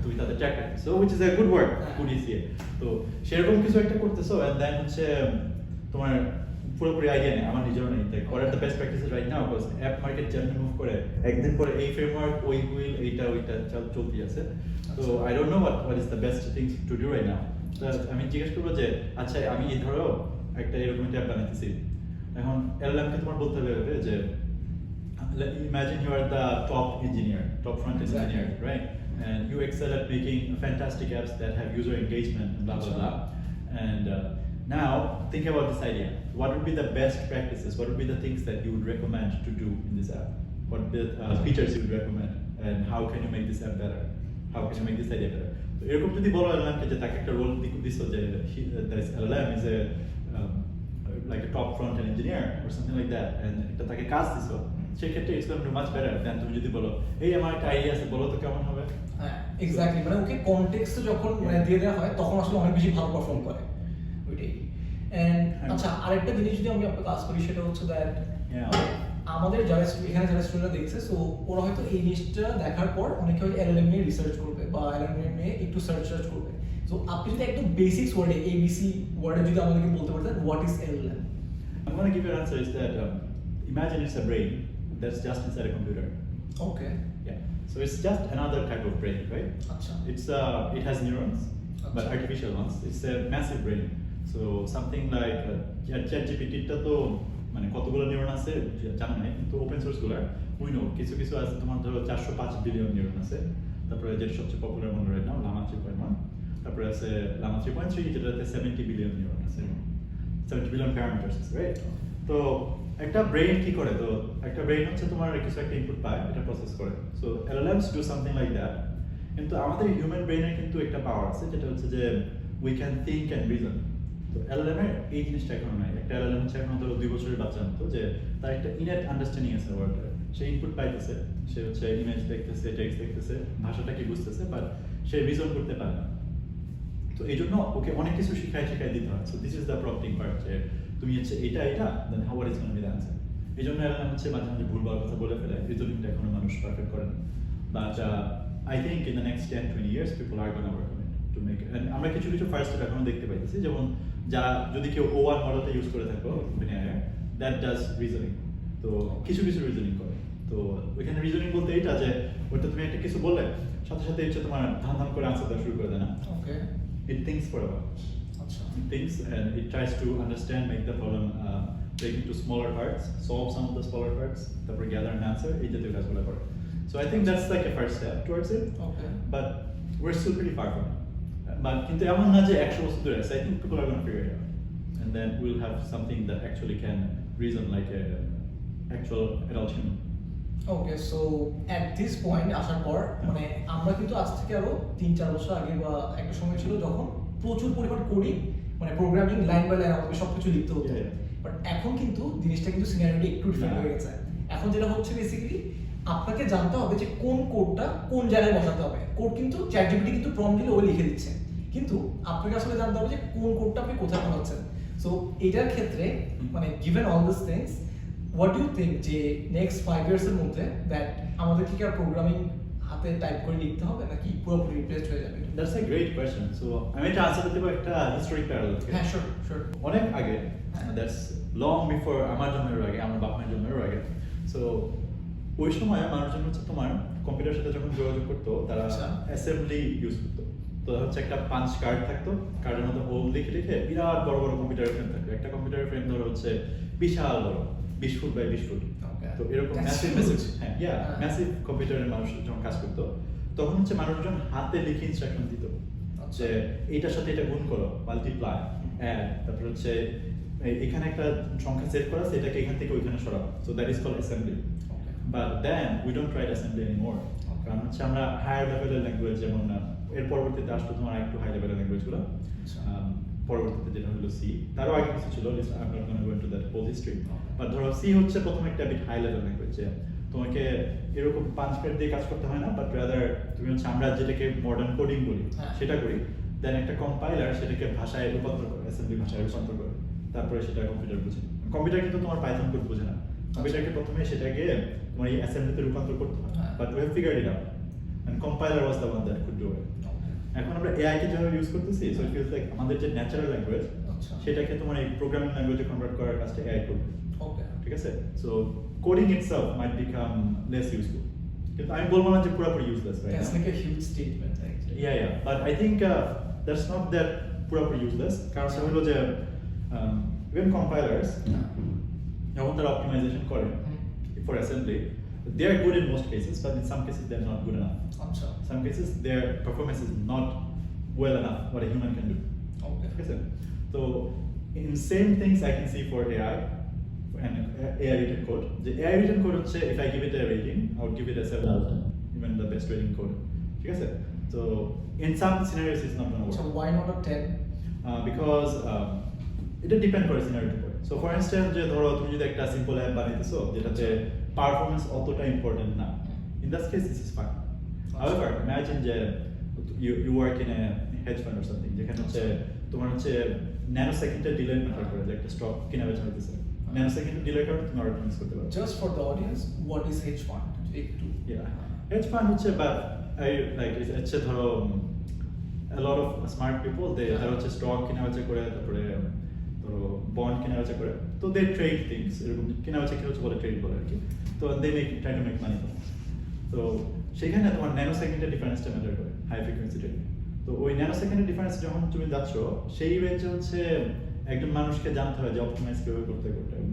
তুমি তাদের ট্র্যাক রাখতেছো, which is a good work, good ECA. তো সেরকম কিছু একটা করতেছো, এন্ড দেন হচ্ছে তোমার পুরোপুরি আইডিয়া নেই, আমার নিজেরও নেই, তাই what are the best practices right now, because app market যেমন মুভ করে, একদিন পরে এই ফ্রেমওয়ার্ক, ওই হুইল, এইটা ওইটা চলতে আছে। তো I don't know what is the best things to do right now. আমি জিজ্ঞেস করবো যে আচ্ছা আমি ধরো একটা এরকম একটা অ্যাপ বানাইতেছি, এখন এলএমকে তোমার বলতে হবে যে imagine you are the top engineer, top front-end engineer, right? And you excel at making fantastic apps that have user engagement and blah blah blah. And now think about this idea. What would be the best practices? What would be the things that you would recommend to do in this app? What are the features you would recommend? And how can you make this app better? How can you make this idea better? So এরকম যদি বলো এলএমকে যে তাকে একটা role দিছো যে this LLM is a like a top front-end engineer or something like that, and এটা তাকে কাজ দিছো, সেক্ষেত্রে it's going to do much better than তুমি যদি বলো এই আমার একটা আইডিয়া আছে, বলো তো কেমন হবে। হ্যাঁ এক্স্যাক্টলি, মানে ওকে কনটেক্সট যখন মানে দিয়ে দেওয়া হয় তখন আসলে অনেক বেশি ভালো পারফর্ম করে ওইটাই। এন্ড আচ্ছা আরেকটা জিনিস যদি আমি আপনাকে কাজ করি, সেটা হচ্ছে দ্যাট আমাদের যারা এখানে যারা স্টুডেন্টরা দেখছে, সো ওরা হয়তো এই জিনিসটা দেখার পর অনেকে হয়তো এলএলএম নিয়ে রিসার্চ করবে বা এলএলএম নিয়ে একটু সার্চ করবে। সো আপনি যদি একদম বেসিক্স ওয়ার্ডে ABC ওয়ার্ডে যদি আমাদেরকে বলতে পারতেন what is LLM? I'm going to give you an answer is that imagine it's a brain that's just inside a computer. Okay. Yeah. So it's just another type of brain, right? Achha. It's it has neurons, but artificial ones. It's a massive brain. So something like ChatGPT টা তো মানে কতগুলো neuron আছে জানা নাই, কিন্তু open source গুলো we know কিছু কিছু আছে, তোমার ধরো 405 বিলিয়ন নিউরন আছে। তারপরে যেটা সবচেয়ে পপুলার মনে রাইট নাও লামা 3.1, তারপরে আছে লামা 3.3 যেটাতে 70 বিলিয়ন নিউরন আছে, 70 বিলিয়ন প্যারামিটারস আছে, রাইট? তো তো একটা ব্রেইন কি করে, তো একটা ব্রেইন হচ্ছে তোমার কিছু একটা ইনপুট পায়, এটা প্রসেস করে। So LLMs do something like that. কিন্তু আমাদের হিউম্যান ব্রেইনের কিন্তু একটা পাওয়ার আছে, যেটা হচ্ছে যে we can think and reason. তো LLM এর এই জিনিসটা এখনো নাই। একটা LLM হচ্ছে এখন ধরো 2 বছরের বাচ্চার মতো, যে তার একটা ইনেট আন্ডারস্ট্যান্ডিং আছে ওয়ার্ডের। সে ইনপুট পাইতেছে, সে হচ্ছে ইমেজ দেখতেছে, টেক্সট দেখতেছে, ভাষাটা কি বুঝতেছে, বাট সে রিজন করতে পারে না। তো এই জন্য ওকে অনেক কিছু শিখাই দিতে হয়। So this is the prompting part, যে তুমি হচ্ছে এটা then how is gonna be the answer. এই জন্য LLM হচ্ছে মাঝে মাঝে ভুলভাল কথা বলে ফেলে, রিজনিংটা এখনো মানুষ পারফেক্ট করে না। But I think in the next 10-20 years people are gonna work on it to make it. And আমরা কিছু ফার্স্ট স্টেপ এখনো দেখতে পাইতেছি, যেমন যা যদি কেউ O1 মডেলটা ইউজ করে থাকো দ্যাট ডাজ রিজনিং। তো কিছু রিজনিং করে। তো ওইখানে রিজনিং বলতে এইটা যে ওটা তুমি একটা কিছু বললে সাথে সাথে হচ্ছে তোমার ধান করে আনসার দেওয়া শুরু করে দেয় না। ওকে, it thinks for a while. It thinks and it tries to understand, make the problem break into smaller parts, solve some of the smaller parts, তারপর gather an answer, এই জাতীয় কাজগুলো করে। So I think that's like a first step towards it. Okay. But we're still pretty far from it. But কিন্তু এমন না যে 100 বছর ধরে আছে। I think people are going to figure it out. And then we'll have something that actually can reason like a actual adult human. Okay, so at this point আসার পর মানে আমরা কিন্তু আজ থেকে আরো 3-4 বছর আগে বা একটা সময় ছিল যখন প্রচুর পরিমাণ কোডিং মানে প্রোগ্রামিং লাইন বাই লাইন আমাদের সবকিছু লিখতে হতো। বাট এখন কিন্তু জিনিসটা কিন্তু সিনারিওটা একটু ডিফারেন্ট হয়ে গেছে। এখন যেটা হচ্ছে বেসিক্যালি আপনাকে জানতে হবে যে কোন কোডটা কোন জায়গায় বসাতে হবে। কোড কিন্তু চ্যাটজিপিটি কিন্তু প্রম্পট দিলে ও লিখে দিচ্ছে, কিন্তু আপনাকে আসলে জানতে হবে যে কোন কোডটা আপনি কোথায় বসাচ্ছেন। সো এটার ক্ষেত্রে মানে given all this things, what do you think যে নেক্সট 5 years এর মধ্যে দ্যাট আমাদের কি আর প্রোগ্রামিং হাতে টাইপ করে লিখতে হবে নাকি পুরোপুরি রিপ্লেসড হয়ে যাবে? That's a great question. So আমি একটা আনসার দিতে পারি একটা হিস্টোরিক প্যারালাল। হ্যাঁ, শিওর। অনেক আগে, দ্যাটস লং বিফোর আমার জন্মের আগে, আমার বাপ মায়ের জন্মের আগে। সো ওই সময় মানুষজন হচ্ছে তোমার কম্পিউটারের সাথে যখন যোগাযোগ করতো তারা অ্যাসেম্বলি ইউজ করতো। তো হচ্ছে একটা পাঞ্চ কার্ড থাকতো, কার্ডের মধ্যে হোম লিখে বিরাট বড় কম্পিউটারের ফ্রেম থাকতো। একটা কম্পিউটারের ফ্রেম ধরো হচ্ছে বিশাল বড়, 20 ফুট বাই 20 ফুট। তো এরকম ম্যাসিভ কম্পিউটারের মানুষ যখন কাজ করতো তখন হচ্ছে মানুষজন হাতে লিখে ইনস্ট্রাকশন দিত যে এইটার সাথে এটা গুণ করো, মাল্টিপ্লাই, অ্যাড, তারপর হচ্ছে এখানে একটা সংখ্যা সেট করা আছে, এটাকে এখান থেকে ওইখানে সরাও। So that is called assembly. But then we don't write assembly anymore, কারণ হচ্ছে আমরা হায়ার লেভেলের ল্যাঙ্গুয়েজ, যেমন এর পরবর্তীতে আসতো তোমার একটু হাই লেভেলের ল্যাঙ্গুয়েজগুলো, পরবর্তীতে যেটা হলো সি, তারও আগে কিছু ছিল, I'm not going to go into that whole history. But ধরো সি হচ্ছে প্রথমে একটা বিট হাই লেভেল ল্যাঙ্গুয়েজ, তোমাকে এরকম পাঁচ প্যাড দিয়ে কাজ করতে হয় না, বাট রাদার তুমি হচ্ছে আমরা যেটাকে মডার্ন কোডিং বলি সেটা করি, দেন একটা কম্পাইলার সেটাকে ভাষায় রূপান্তর করে, অ্যাসেম্বলি ভাষায় রূপান্তর করে, তারপরে সেটা কম্পিউটার বুঝে। কম্পিউটার কিন্তু তোমার পাইথন কোড বোঝে না, কম্পিউটারকে প্রথমে সেটাকে তোমার এই অ্যাসেম্বলিতে রূপান্তর করতে হয়, but we have figured it out and compiler was the one that could do it. এখন আমরা এআই কে যেভাবে ইউজ করতেছি, সো ইট ফিলস লাইক আমাদের যে ন্যাচারাল ল্যাঙ্গুয়েজ সেটাকে তোমার এই প্রোগ্রামিং ল্যাঙ্গুয়েজে কনভার্ট করার কাজটা এআই করবে। ওকে, ঠিক আছে। সো কোডিং ইটসেলফ মাইট বিকাম লেস ইউজফুল, কিন্তু আমি বলবো না যে পুরোপুরি useless, right? That's like a huge statement actually. Yeah, but I think that's not that পুরোপুরি ইউজলেস, কারণ সেটা হলো যে even compilers যখন তারা অপটিমাইজেশন করে for assembly, they are good in most cases, but in some cases they are not good enough. Some cases their performance is not well enough what a human can do. Okay. So in same things I can see for AI and AI written code. The AI written code হচ্ছে if I give it a rating, I would give it a 7 out of 10, even the best rating code. ঠিক আছে? So in some scenarios it's not going to work. So why not a 10? Because এটা depend করে সিনারিওর উপর। So for instance যে ধরো তুমি যদি একটা সিম্পল অ্যাপ বানাইতেছো যেটাতে পারফরম্যান্স অতটা ইম্পর্টেন্ট না, in that case this is fine. However imagine যে you work in a hedge fund or something, যেখানে হচ্ছে তোমার হচ্ছে ন্যানো সেকেন্ডের ডিলে ম্যাটার করে, যে একটা স্টক কেনা বেচা হইতেছে, ন্যানো সেকেন্ডের ডিলের কারণে তুমি অর্ডার মিস করতে পারো। Just for the audience, what is hedge fund? একটু হেজ ফান্ড হচ্ছে বাট আই লাইক হচ্ছে ধরো a lot of smart people তারা হচ্ছে স্টক কেনা বেচা করে, তারপরে ধরো বন্ড কেনা বেচা করে, তো দে ট্রেড থিংস, এরকম কেনা বেচা কি হচ্ছে বলে ট্রেড বলে আর কি। তো they try to make money. তো সেখানে তোমার ন্যানো সেকেন্ডের ডিফারেন্সটা ম্যাটার করে, হাই ফ্রিকোয়েন্সি ট্রেডিং। তো ওই ন্যানো সেকেন্ডের ডিফারেন্স যখন তুমি যাচ্ছ সেই রেঞ্জে হচ্ছে একজন মানুষকে জানতে হয় যে অপটিমাইজ কিভাবে করতে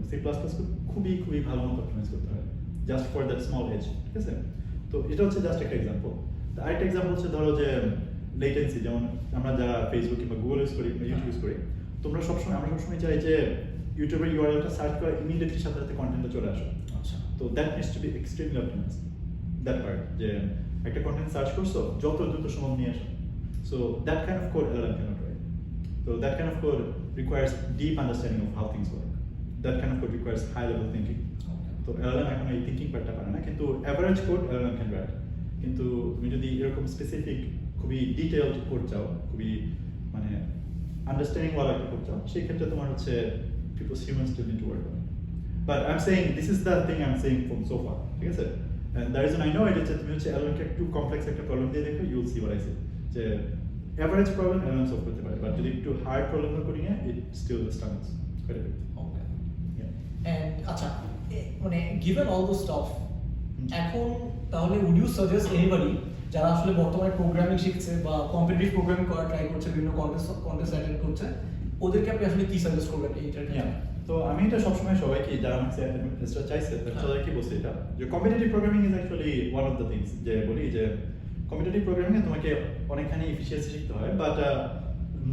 সি প্লাস প্লাস খুবই খুবই ভালো মতো অপটিমাইজ করতে হয় just for that small edge, ঠিক আছে। তো এটা হচ্ছে জাস্ট একটা এক্সাম্পল। তো আরেকটা এক্সাম্পল হচ্ছে ধরো যে লেটেন্সি, যেমন আমরা যারা ফেসবুক কিংবা গুগল ইউজ করি কিংবা ইউটিউব ইউজ করি, আমরা সবসময় চাই যে ইউটিউবের ইউআরএলটা সার্চ করে ইমিডিয়েটলি সাথে সাথে কন্টেন্টটা চলে আসে। আচ্ছা তো that needs to B extremely optimised, that part, যে একটা কন্টেন্ট সার্চ করছো যত দ্রুত সম্ভব নিয়ে আসো। So that kind of code LLM cannot write. So that kind of code requires deep understanding of how things work. That kind of code requires high level thinking. তো LLM এখন এই thinking পার্টটা পারে না, কিন্তু average code LLM can write. কিন্তু তুমি যদি এরকম স্পেসিফিক খুবই ডিটেইলড কোড চাও, খুবই মানে আন্ডারস্ট্যান্ডিং ওয়ালা একটা কোড চাও, সেই ক্ষেত্রে তোমার হচ্ছে people's humans still need to work on it. But I'm saying this is the thing I'm saying from so far, ঠিক আছে? And the reason I know it is that তুমি হচ্ছে LLM কে একটু কমপ্লেক্স একটা প্রবলেম দিয়ে দেখো, you'll see what I say. যে average problem LLM solve করতে পারে, but যদি একটু হার্ড প্রবলেম কোডিং এ it still struggles quite a bit. Okay Yeah. And আচ্ছা মানে given all those stuff এখন তাহলে would you suggest anybody যারা আসলে বর্তমানে প্রোগ্রামিং শিখছে বা কম্পিটিটিভ প্রোগ্রামিং করা ট্রাই করছে, বিভিন্ন কন্টেস্ট অ্যাটেন্ড করছে, ওদেরকে আপনি আসলে কি সাজেস্ট করবেন এইটার ক্ষেত্রে? তো আমি এটা সবসময় সবাইকে যারা আমাকে এক্সট্রা চাইছে সবাইকে বলছি এটা, যে competitive programming is actually one of the things, যে বলি যে কম্পিটিটিভ প্রোগ্রামিং এ তোমাকে অনেকখানি এফিসিয়েন্সি শিখতে হয়, but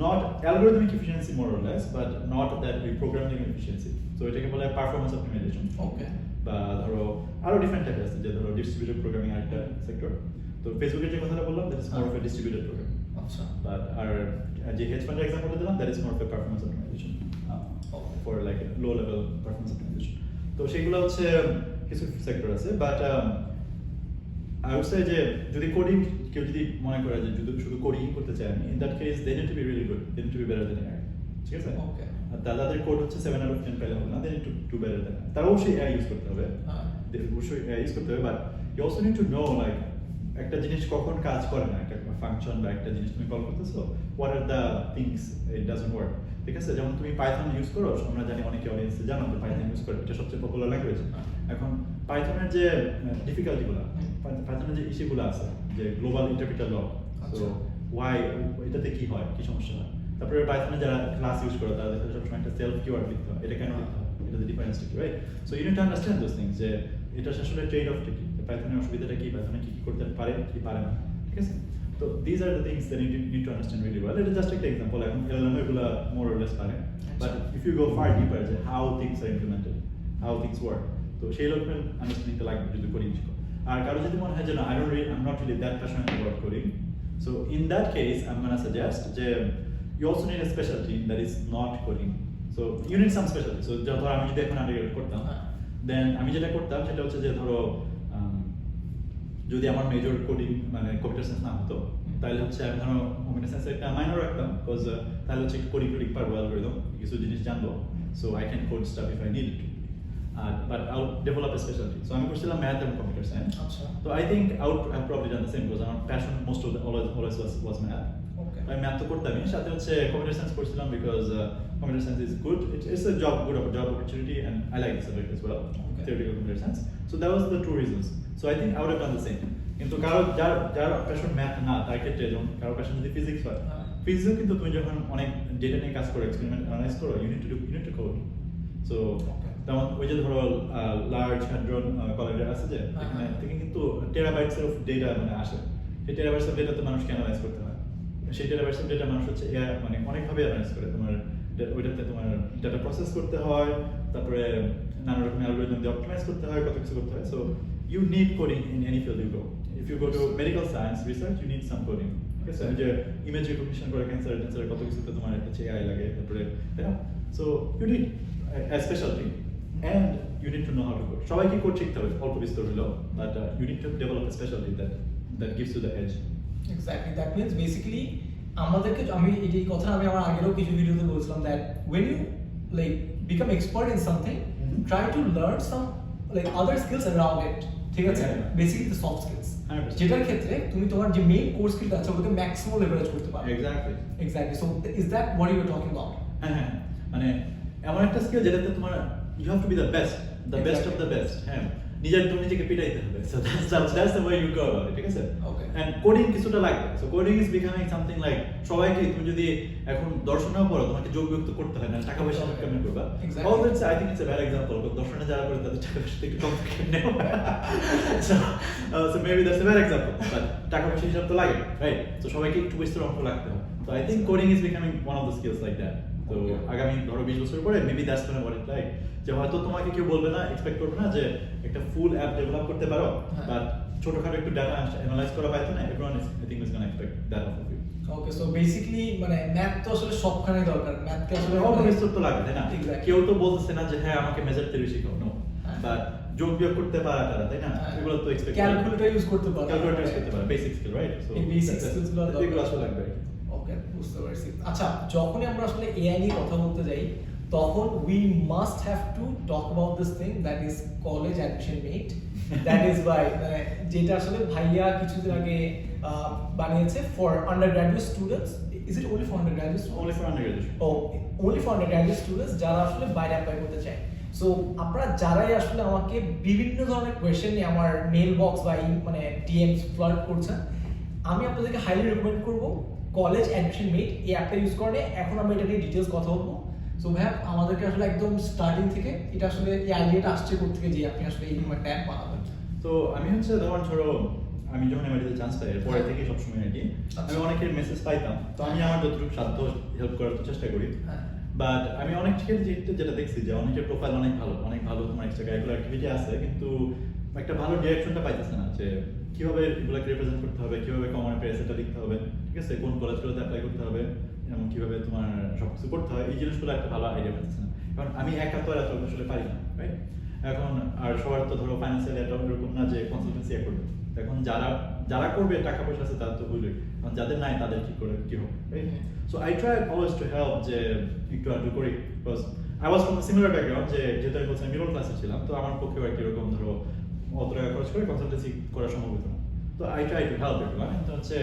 not algorithmic efficiency more or less, but not that programming efficiency. So এটাকে বলা হয় পারফরম্যান্স অপটিমাইজেশন। ওকে বা ধরো আরো ডিফারেন্ট টাইপ আছে, যে ধরো ডিস্ট্রিবিউটেড প্রোগ্রামিং আরেকটা সেক্টর। তো ফেসবুকের যে কথাটা বললাম that is more of a distributed program. আচ্ছা বাট আর যে হেজ ফান্ডের এক্সাম্পলটা দিলাম that is more of a performance optimization for like low level performance optimization. তো সেগুলো হচ্ছে কিছু সেক্টর আছে, বাট I would say যে যদি কোডিং কেউ যদি মনে করে যে যদি শুধু কোডিং করতে চায়, আমি in that case they need to be really good, they need to be better than AI, ঠিক আছে? ওকে আর তাদের কোড হচ্ছে 7 out of 10 পেলে হবে না, they need to do better than. তারা অবশ্যই AI ইউজ করতে হবে, অবশ্যই AI ইউজ করতে হবে, but you also need to know like একটা জিনিস কখন কাজ করে না, একটা ফাংশন বা একটা জিনিস তুমি কল করতেছো, what are the things it doesn't work, ঠিক আছে? যেমন তুমি পাইথন ইউজ করো, আমরা জানি অনেকে অডিয়েন্সে জানো যে পাইথন ইউজ করে, এটা সবচেয়ে পপুলার ল্যাঙ্গুয়েজ। এখন পাইথনের যে ডিফিকাল্টিগুলো, পাইথনের যে ইস্যুগুলো আছে, যে global interpreter lock, so why এটাতে কি হয়, কি সমস্যা হয়, তারপরে পাইথনে যারা ক্লাস ইউজ করে তারা দেখে সবসময় একটা সেলফ কিওয়ার্ড লিখতে হয়, এটা কেন লিখতে হয়, এটাতে ডিফারেন্স কি, right? So you need to understand those things, যে এটা আসলে ট্রেড অফ কি, পাইথনের অসুবিধাটা কি, পাইথনে কি কি করতে পারে কি পারে না, ঠিক আছে? তো this are the things that you need to understand really well. এটা জাস্ট একটা এক্সাম্পল, এখন LLM এগুলো মোর অর লেস পারে, but if you go far deeper যে how things are implemented, how things work, তো সেই রকমের আন্ডারস্ট্যান্ডিংটা লাগবে যদি কোডিং শিখো। আর কারো যদি মনে হয় যে না I'm not really that passionate about coding, so in that case I'm gonna suggest যে you also need a specialty that is not coding, so you need some specialty. So ধরো আমি যদি এখন আন্ডারগ্রেড করতাম, দেন আমি যেটা করতাম সেটা হচ্ছে যে ধরো যদি আমার মেজর কোডিং মানে কম্পিউটার সায়েন্স না হতো, তাহলে হচ্ছে আমি ধরো কম্পিউটার সায়েন্সে একটা মাইনর রাখতাম, বিকজ তাহলে হচ্ছে একটু কোডিং পারবো, অ্যালগরিদম কিছু জিনিস জানবো, so I can code staff if I need to, but I would develop a specialty. So আমি করছিলাম ম্যাথ এবং কম্পিউটার সায়েন্স। আচ্ছা So I think I would have probably done the same, because আমার passion most of the always was math. ওকে আমি math তো করতামই, সাথে হচ্ছে computer science করছিলাম, because computer science is good. It's a good job opportunity, and I like the subject as well, theoretical computer science. So that was the two reasons. So I think I would have done the same. কিন্তু কারো যার passion math না, তার ক্ষেত্রে যেমন কারো passion যদি physics হয়, ফিজিক্সও কিন্তু তুমি যখন অনেক ডেটা নিয়ে কাজ করো, এক্সপেরিমেন্ট অ্যানালাইজ করো, you need to code. So যেমন ওই যে ধরো লার্জ হ্যাড্রন কলেজে আছে, যে এখানে থেকে কিন্তু টেরাবাইটস অফ ডেটা মানে আসে, সেই টেরাবাইটস অফ ডেটা তো মানুষকে অ্যানালাইজ করতে হয়, সেই টেরাবাইটস অফ ডেটা মানুষ হচ্ছে মানে অনেকভাবে অ্যানালাইজ করে, তোমার ওইটাতে তোমার ডাটা প্রসেস করতে হয়, তারপরে নানা রকম অ্যালগরিদম দিয়ে অপটিমাইজ করতে হয়, কত কিছু করতে হয়। So you need coding in any field you go. If you go to medical science research, you need some coding. Okay, so যে ইমেজ রিকগনিশন করে ক্যান্সার কত কিছুতে তোমার একটা AI লাগে, তারপরে so you need a specialty and you need to know how to code. সবাইকে code শিখতে হবে অল্প বিস্তর হলেও, but you need to develop a specialty that gives you the edge. Exactly, that means basically আমাদেরকে আমি এই কথা আমি আমার আগেরও কিছু ভিডিওতে বলছিলাম that when you like become expert in something, try to learn some like other skills around it, ঠিক আছে? বেসিক্যালি the soft skills, যেটার ক্ষেত্রে তুমি তোমার যে মেইন কোর স্কিলটা আছে ওটাকে ম্যাক্সিমাম লেভারেজ করতে পারো। Exactly so is that what you are talking about? হ্যাঁ, মানে এমন একটা স্কিল যেটাতে তোমার you have to be the best of the best. হ্যাঁ, তুমি নিজেকে পিটাইতে হবে। So that's the way you go about it, ঠিক আছে? ওকে। এন্ড কোডিং কিছুটা লাগবে। So coding is becoming something like সবাইকে তুমি যদি এখন দর্শনেও পড়ো, তোমাকে যোগ বিয়োগ তো করতে হয় না, টাকা পয়সা কেমন করবা? All that's I think it's a very example. দর্শনে যারা করে তাদের টাকা পয়সা একটু কম কেমনে হয়। So maybe that's a very example, but টাকা পয়সা হিসাব তো লাগে, রাইট? সো সবাইকে একটু বেশি অঙ্ক লাগতে হয়। So I think coding is becoming one of the skills like that. তো আগামী ধরো 20 বছর পরে maybe that's gonna what it like, যে হয়তো তোমাকে কেউ বলবে না, এক্সপেক্ট করবে না যে একটা ফুল অ্যাপ ডেভেলপ করতে পারো, বাট ছোটখাটো একটু ডাটা অ্যানালাইজ করা পাইতো না, everyone is I think is gonna expect that of you. Okay, so basically মানে ম্যাথ তো আসলে সবখানে দরকার, ম্যাথকে আসলে অবশ্যই তো লাগবে, তাই না? কেউ তো বলতেছে না যে হ্যাঁ আমাকে মেজার থিওরি শেখাও, নো, বাট যোগ বিয়োগ করতে পারাটা, তাই না, এগুলো তো এক্সপেক্ট ক্যালকুলেটর ইউজ করতে পারো, ক্যালকুলেটর ইউজ করতে পারো, বেসিক স্কিল, রাইট? সো এই বেসিক স্কিলসগুলো এগুলো আসলে লাগবে। ওকে, বুঝতে পারছি। আচ্ছা, যখনই আমরা আসলে এআই নিয়ে কথা বলতে যাই তখন we must have to talk about this thing that is college admission mate, that is by মানে যেটা আসলে ভাইয়া কিছুদিন আগে বানিয়েছে for undergraduate students. Is it only for undergraduate? Only for undergraduate. Oh, only for undergraduate students যারা আসলে বাইরে অ্যাপ্লাই করতে চায়। সো আপনারা যারাই আসলে আমাকে বিভিন্ন ধরনের কোয়েশ্চেন নিয়ে আমার মেল বক্স বা মানে ডিএমস ফ্লাড করছেন, আমি আপনাদেরকে হাইলি রেকমেন্ড করবো কলেজ অ্যাডমিশন মেট এই অ্যাপটা ইউজ করে। এখন আমরা এটা নিয়ে ডিটেলস কথা বলবো। সো ভাইয়া আমাদেরকে আসলে একদম স্টার্টিং থেকে এটা আসলে এই আইডিয়াটা আসছে কোত্থেকে যে আপনি আসলে এই একটা অ্যাপ বানাবেন? তো আমি হচ্ছে ধরো আমি যখন এমআইটিতে চান্স পাই এরপরে থেকে সবসময় আর কি আমি অনেকের মেসেজ পাইতাম, তো আমি আমার যতটুকু সাধ্য হেল্প করার চেষ্টা করি। বাট আমি অনেক ক্ষেত্রে যেটা দেখছি যে অনেকের প্রোফাইল অনেক ভালো তোমার এক্সট্রা কারিকুলার অ্যাক্টিভিটি আছে, কিন্তু একটা ভালো ডিরেকশনটা পাইতেছে না যে কিভাবে এগুলোকে রিপ্রেজেন্ট করতে হবে, কিভাবে কমন প্রেসেটা লিখতে হবে, ঠিক আছে, কোন কলেজগুলোতে অ্যাপ্লাই করতে হবে এবং কিভাবে তোমার সবকিছু করতে হয়, এই জিনিসগুলো একটা ভালো আইডিয়া পাইতেছে না। কারণ আমি একা তো এত আসলে পারি না, রাইট? এখন আর সবার তো ধরো ফাইন্যান্সিয়াল এরকম না যে কনসালটেন্সি করবে, এখন যারা করবে টাকা পয়সা আছে তাদের তো হইলই, কারণ যাদের নাই তাদের কি করে কি হবে, right? So I try always to help যে একটু আধটু করি, because I was from similar background, যে যেহেতু আমি বলছি মিডল ক্লাসে ছিলাম, তো আমার পক্ষে আর কি এরকম ধরো অত টাকা খরচ করে কনসালটেন্সি করা সম্ভব হতো না। তো আই ট্রাই টু হেল্প একটু, তো হচ্ছে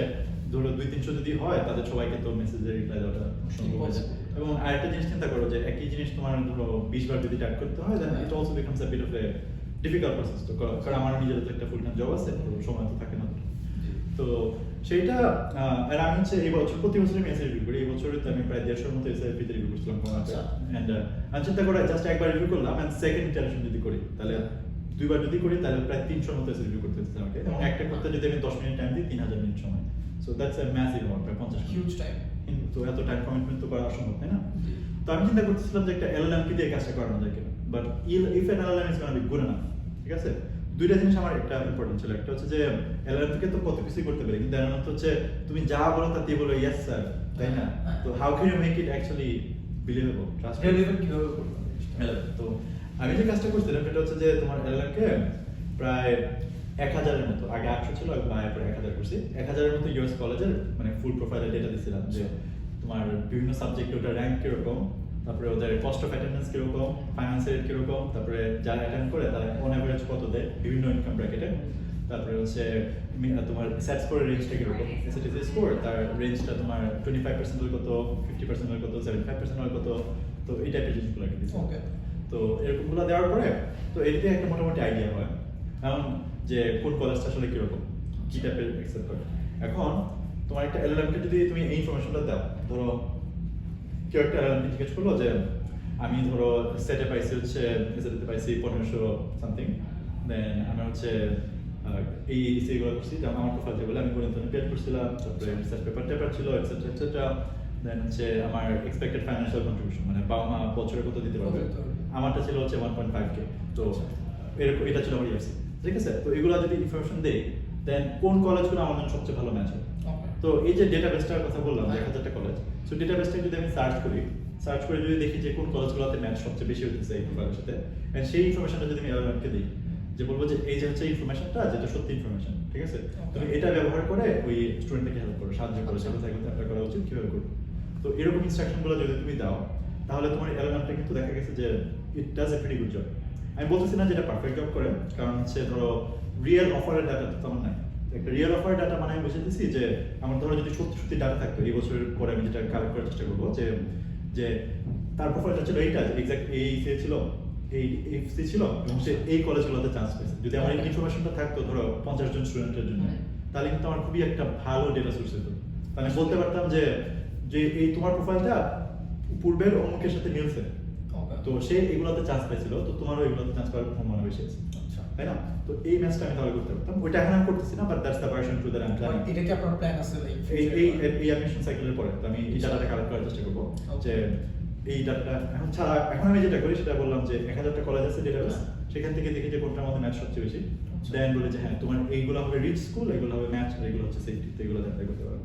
ধরো 2-300 যদি হয় তাদের সবাইকে তো মেসেজের রিপ্লাই দেওয়াটা সম্ভব হয়ে যায়। এবং আরেকটা জিনিস চিন্তা করো যে একই জিনিস তোমার ধরো 20 বার যদি টাইপ করতে হয়, then it also becomes a bit of a difficult process. তো কারণ আমার নিজের তো একটা ফুল টাইম জব আছে, তো সময় তো থাকে না। তো সেইটা আর আমি হচ্ছে এই বছর প্রতি বছর আমি এসে রিভিউ করি। এই বছর তো আমি প্রায় 150-এর মতো এসে রিভিউ করছিলাম কমাতে, এন্ড আমি চিন্তা করে জাস্ট একবার রিভিউ করলাম, এন্ড সেকেন্ড ইটারেশন যদি করি তাহলে 2বার যদি করি তাহলে প্রায় 300-এর মতো এসে রিভিউ করতে হচ্ছে আমাকে, এবং একটা করতে যদি আমি 10 মিনিট টাইম দিই 3000 মিনিট সময়। So that's a massive amount, প্রায় 50 হিউজ টাইম। তো এত টাইম কমিটমেন্ট তো করা অসম্ভব, তাই না? তো আমি চিন্তা করতেছিলাম যে একটা এলএলএম কি দিয়ে কাজটা করানো যায় কিনা, but if N LLM is gonna be good enough, ঠিক আছে? দুইটা জিনিস আমার একটা ইম্পর্টেন্ট ছিল। একটা হচ্ছে যে এলএলএম থেকে তো কত কিছুই করতে পারি, কিন্তু এলএলএম হচ্ছে তুমি যা বলো তাতেই বলো ইয়েস স্যার, তাই না? তো how can you make it actually believable, relevant কিভাবে করবে? তো আমি যে কাজটা করছিলাম সেটা হচ্ছে যে তোমার এলএলএম কে প্রায় 1000-এর মতো, আগে 800 ছিল, পরে 1000 করছি, 1000-এর মতো ইউএস কলেজের মানে ফুল প্রোফাইলে ডেটা দিছিলাম যে তোমার বিভিন্ন সাবজেক্টে ওটা র্যাঙ্ক কিরকম, তারপরে ওদের কস্ট অফ অ্যাটেন্ডেন্স কিরকম, ফাইন্যান্স রেট কিরকম, তারপরে যারা অ্যাটেন্ড করে তারা অন অ্যাভারেজ কত দেয় বিভিন্ন ইনকাম ব্র্যাকেটে, তারপরে হচ্ছে তোমার সেট স্কোরের রেঞ্জটা কিরকম, এসএটিসি স্কোর তার রেঞ্জটা তোমার 25% হলে কত, 50% হলে কত, 75% হলে কত, তো এই টাইপের জিনিসগুলো আর কি দিচ্ছি। ওকে, তো এরকমগুলো দেওয়ার পরে তো এতে একটা মোটামুটি আইডিয়া হয় এখন যে কোন কলেজটা আসলে কিরকম, কি টাইপের অ্যাকসেপ্ট করে। এখন তোমার একটা এলএলএমকে যদি তুমি এই ইনফরমেশনটা দাও, ধরো কেউ একটা এলএলএমকে জিজ্ঞেস করলো যে আমি ধরো সেটে পাইছি হচ্ছে এসএটিতে পাইছি 1500 সামথিং, দেন আমি হচ্ছে এই সেগুলো করছি, যেমন আমার প্রোফাইল যেগুলো আমি গণিত পেড করছিলাম, তারপরে রিসার্চ পেপার ছিল এটসেট্রা এটসেট্রা, দেন হচ্ছে আমার এক্সপেক্টেড ফাইন্যান্সিয়াল কন্ট্রিবিউশন মানে বাবা মা বছরে কত দিতে পারবে, আমারটা ছিল হচ্ছে 1.5K। তো এরকম এটা ছিল আমার ইয়ারসি, ঠিক আছে? তো এগুলো যদি ইনফরমেশন দেই, দেন কোন কলেজগুলো আমার জন্য সবচেয়ে ভালো ম্যাচ হবে। তো এই যে ডেটাবেসটার কথা বললাম 1000টা কলেজ, সো ডেটাবেসটা যদি আমি সার্চ করে যদি দেখি যে কোন কলেজগুলোতে ম্যাচ সবচেয়ে বেশি হচ্ছে এই প্রোফাইলের সাথে, এন্ড সেই ইনফরমেশনটা যদি আমি এলএলএমকে দিই, যে বলবো যে এই যে হচ্ছে ইনফরমেশনটা যেটা সত্যি ইনফরমেশন, ঠিক আছে, তুমি এটা ব্যবহার করে ওই স্টুডেন্টকে হেল্প করো, সাহায্য করো, সেটা থেকে অ্যাপ্লাই করা উচিত কিভাবে করবে। তো এরকম ইনস্ট্রাকশনগুলো যদি তুমি দাও, তাহলে তোমার এলএলএমটা কিন্তু দেখা গেছে যে it does a pretty good job. আমি বলতেছি না যে এটা পারফেক্ট জব করে, কারণ হচ্ছে ধরো রিয়েল অফারের ডাটা তো আমার নাই। একটা রিয়েল অফার ডাটা মানে আমি বুঝেছি যে আমার ধরো যদি সত্যি ডাটা থাকতো, এই বছরের পরে আমি যেটা কালেক্ট করার চেষ্টা করবো যে তার প্রোফাইলটা ছিল এইটা, এক্সাক্ট এই সে ছিল, এই এফসি ছিল এবং সে এই কলেজগুলোতে চান্স পেয়েছে। যদি আমার এই ইনফরমেশনটা থাকতো ধরো 50 জন স্টুডেন্টের জন্য, তাহলে কিন্তু আমার খুবই একটা ভালো ডেটা সোর্স হতো। তাহলে বলতে পারতাম যে এই তোমার প্রোফাইলটা পূর্বের অমুকের সাথে মিলছে, তো সে এগুলোতে চান্স পাইছিল, তো তোমারও এগুলোতে চান্স পাওয়ার সম্ভাবনা বেশি আছে, তাই না? তো এই ম্যাচটা আমি তাহলে করতে পারতাম, ওইটা এখন আমি করতেছি না, but that's the version 2 that I am planning. এটা কি আপনার প্ল্যান আছে এই অ্যাডমিশন সাইকেলের পরে তো আমি এই ডাটাটা কালেক্ট করার চেষ্টা করব যে এই ডাটা এখন ছাড়া এখন আমি যেটা করি সেটা বললাম যে 1000টা কলেজ আছে ডেটাবেস, সেখান থেকে দেখি যে কোনটার মধ্যে ম্যাথ সবচেয়ে বেশি, দেন বলে যে হ্যাঁ তোমার এইগুলো হবে রিচ স্কুল, এগুলো হবে ম্যাথ, আর এগুলো হচ্ছে সেফটি, তো এগুলো অ্যাপ্লাই করতে পারো।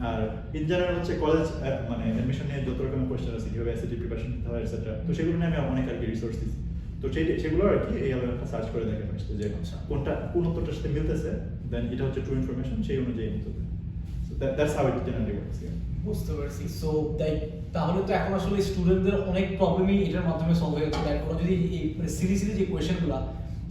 আর ইন জেনারেল হচ্ছে কলেজ মানে অ্যাডমিশন নিয়ে যত রকমের কোয়েশ্চেন আছে, কিভাবে এসএটি প্রিপারেশন নিতে হয় এটসেট্রা, তো সেগুলো নিয়ে আমি অনেক আর কি রিসোর্স দিচ্ছি। তো সেগুলো আর কি এই আলাদা সার্চ করে দেখে আসছে যে কোনটা কোন উত্তরটার সাথে মিলতেছে, দেন এটা হচ্ছে ট্রু ইনফরমেশন, সেই অনুযায়ী উত্তর। So that's how it generally works. বুঝতে পারছি। সো তাহলে তো এখন আসলে স্টুডেন্টদের অনেক প্রবলেমই এটার মাধ্যমে সলভ হয়ে যাচ্ছে। ওরা যদি এই সিরিজ যে কোয়েশ্চেনগুলো,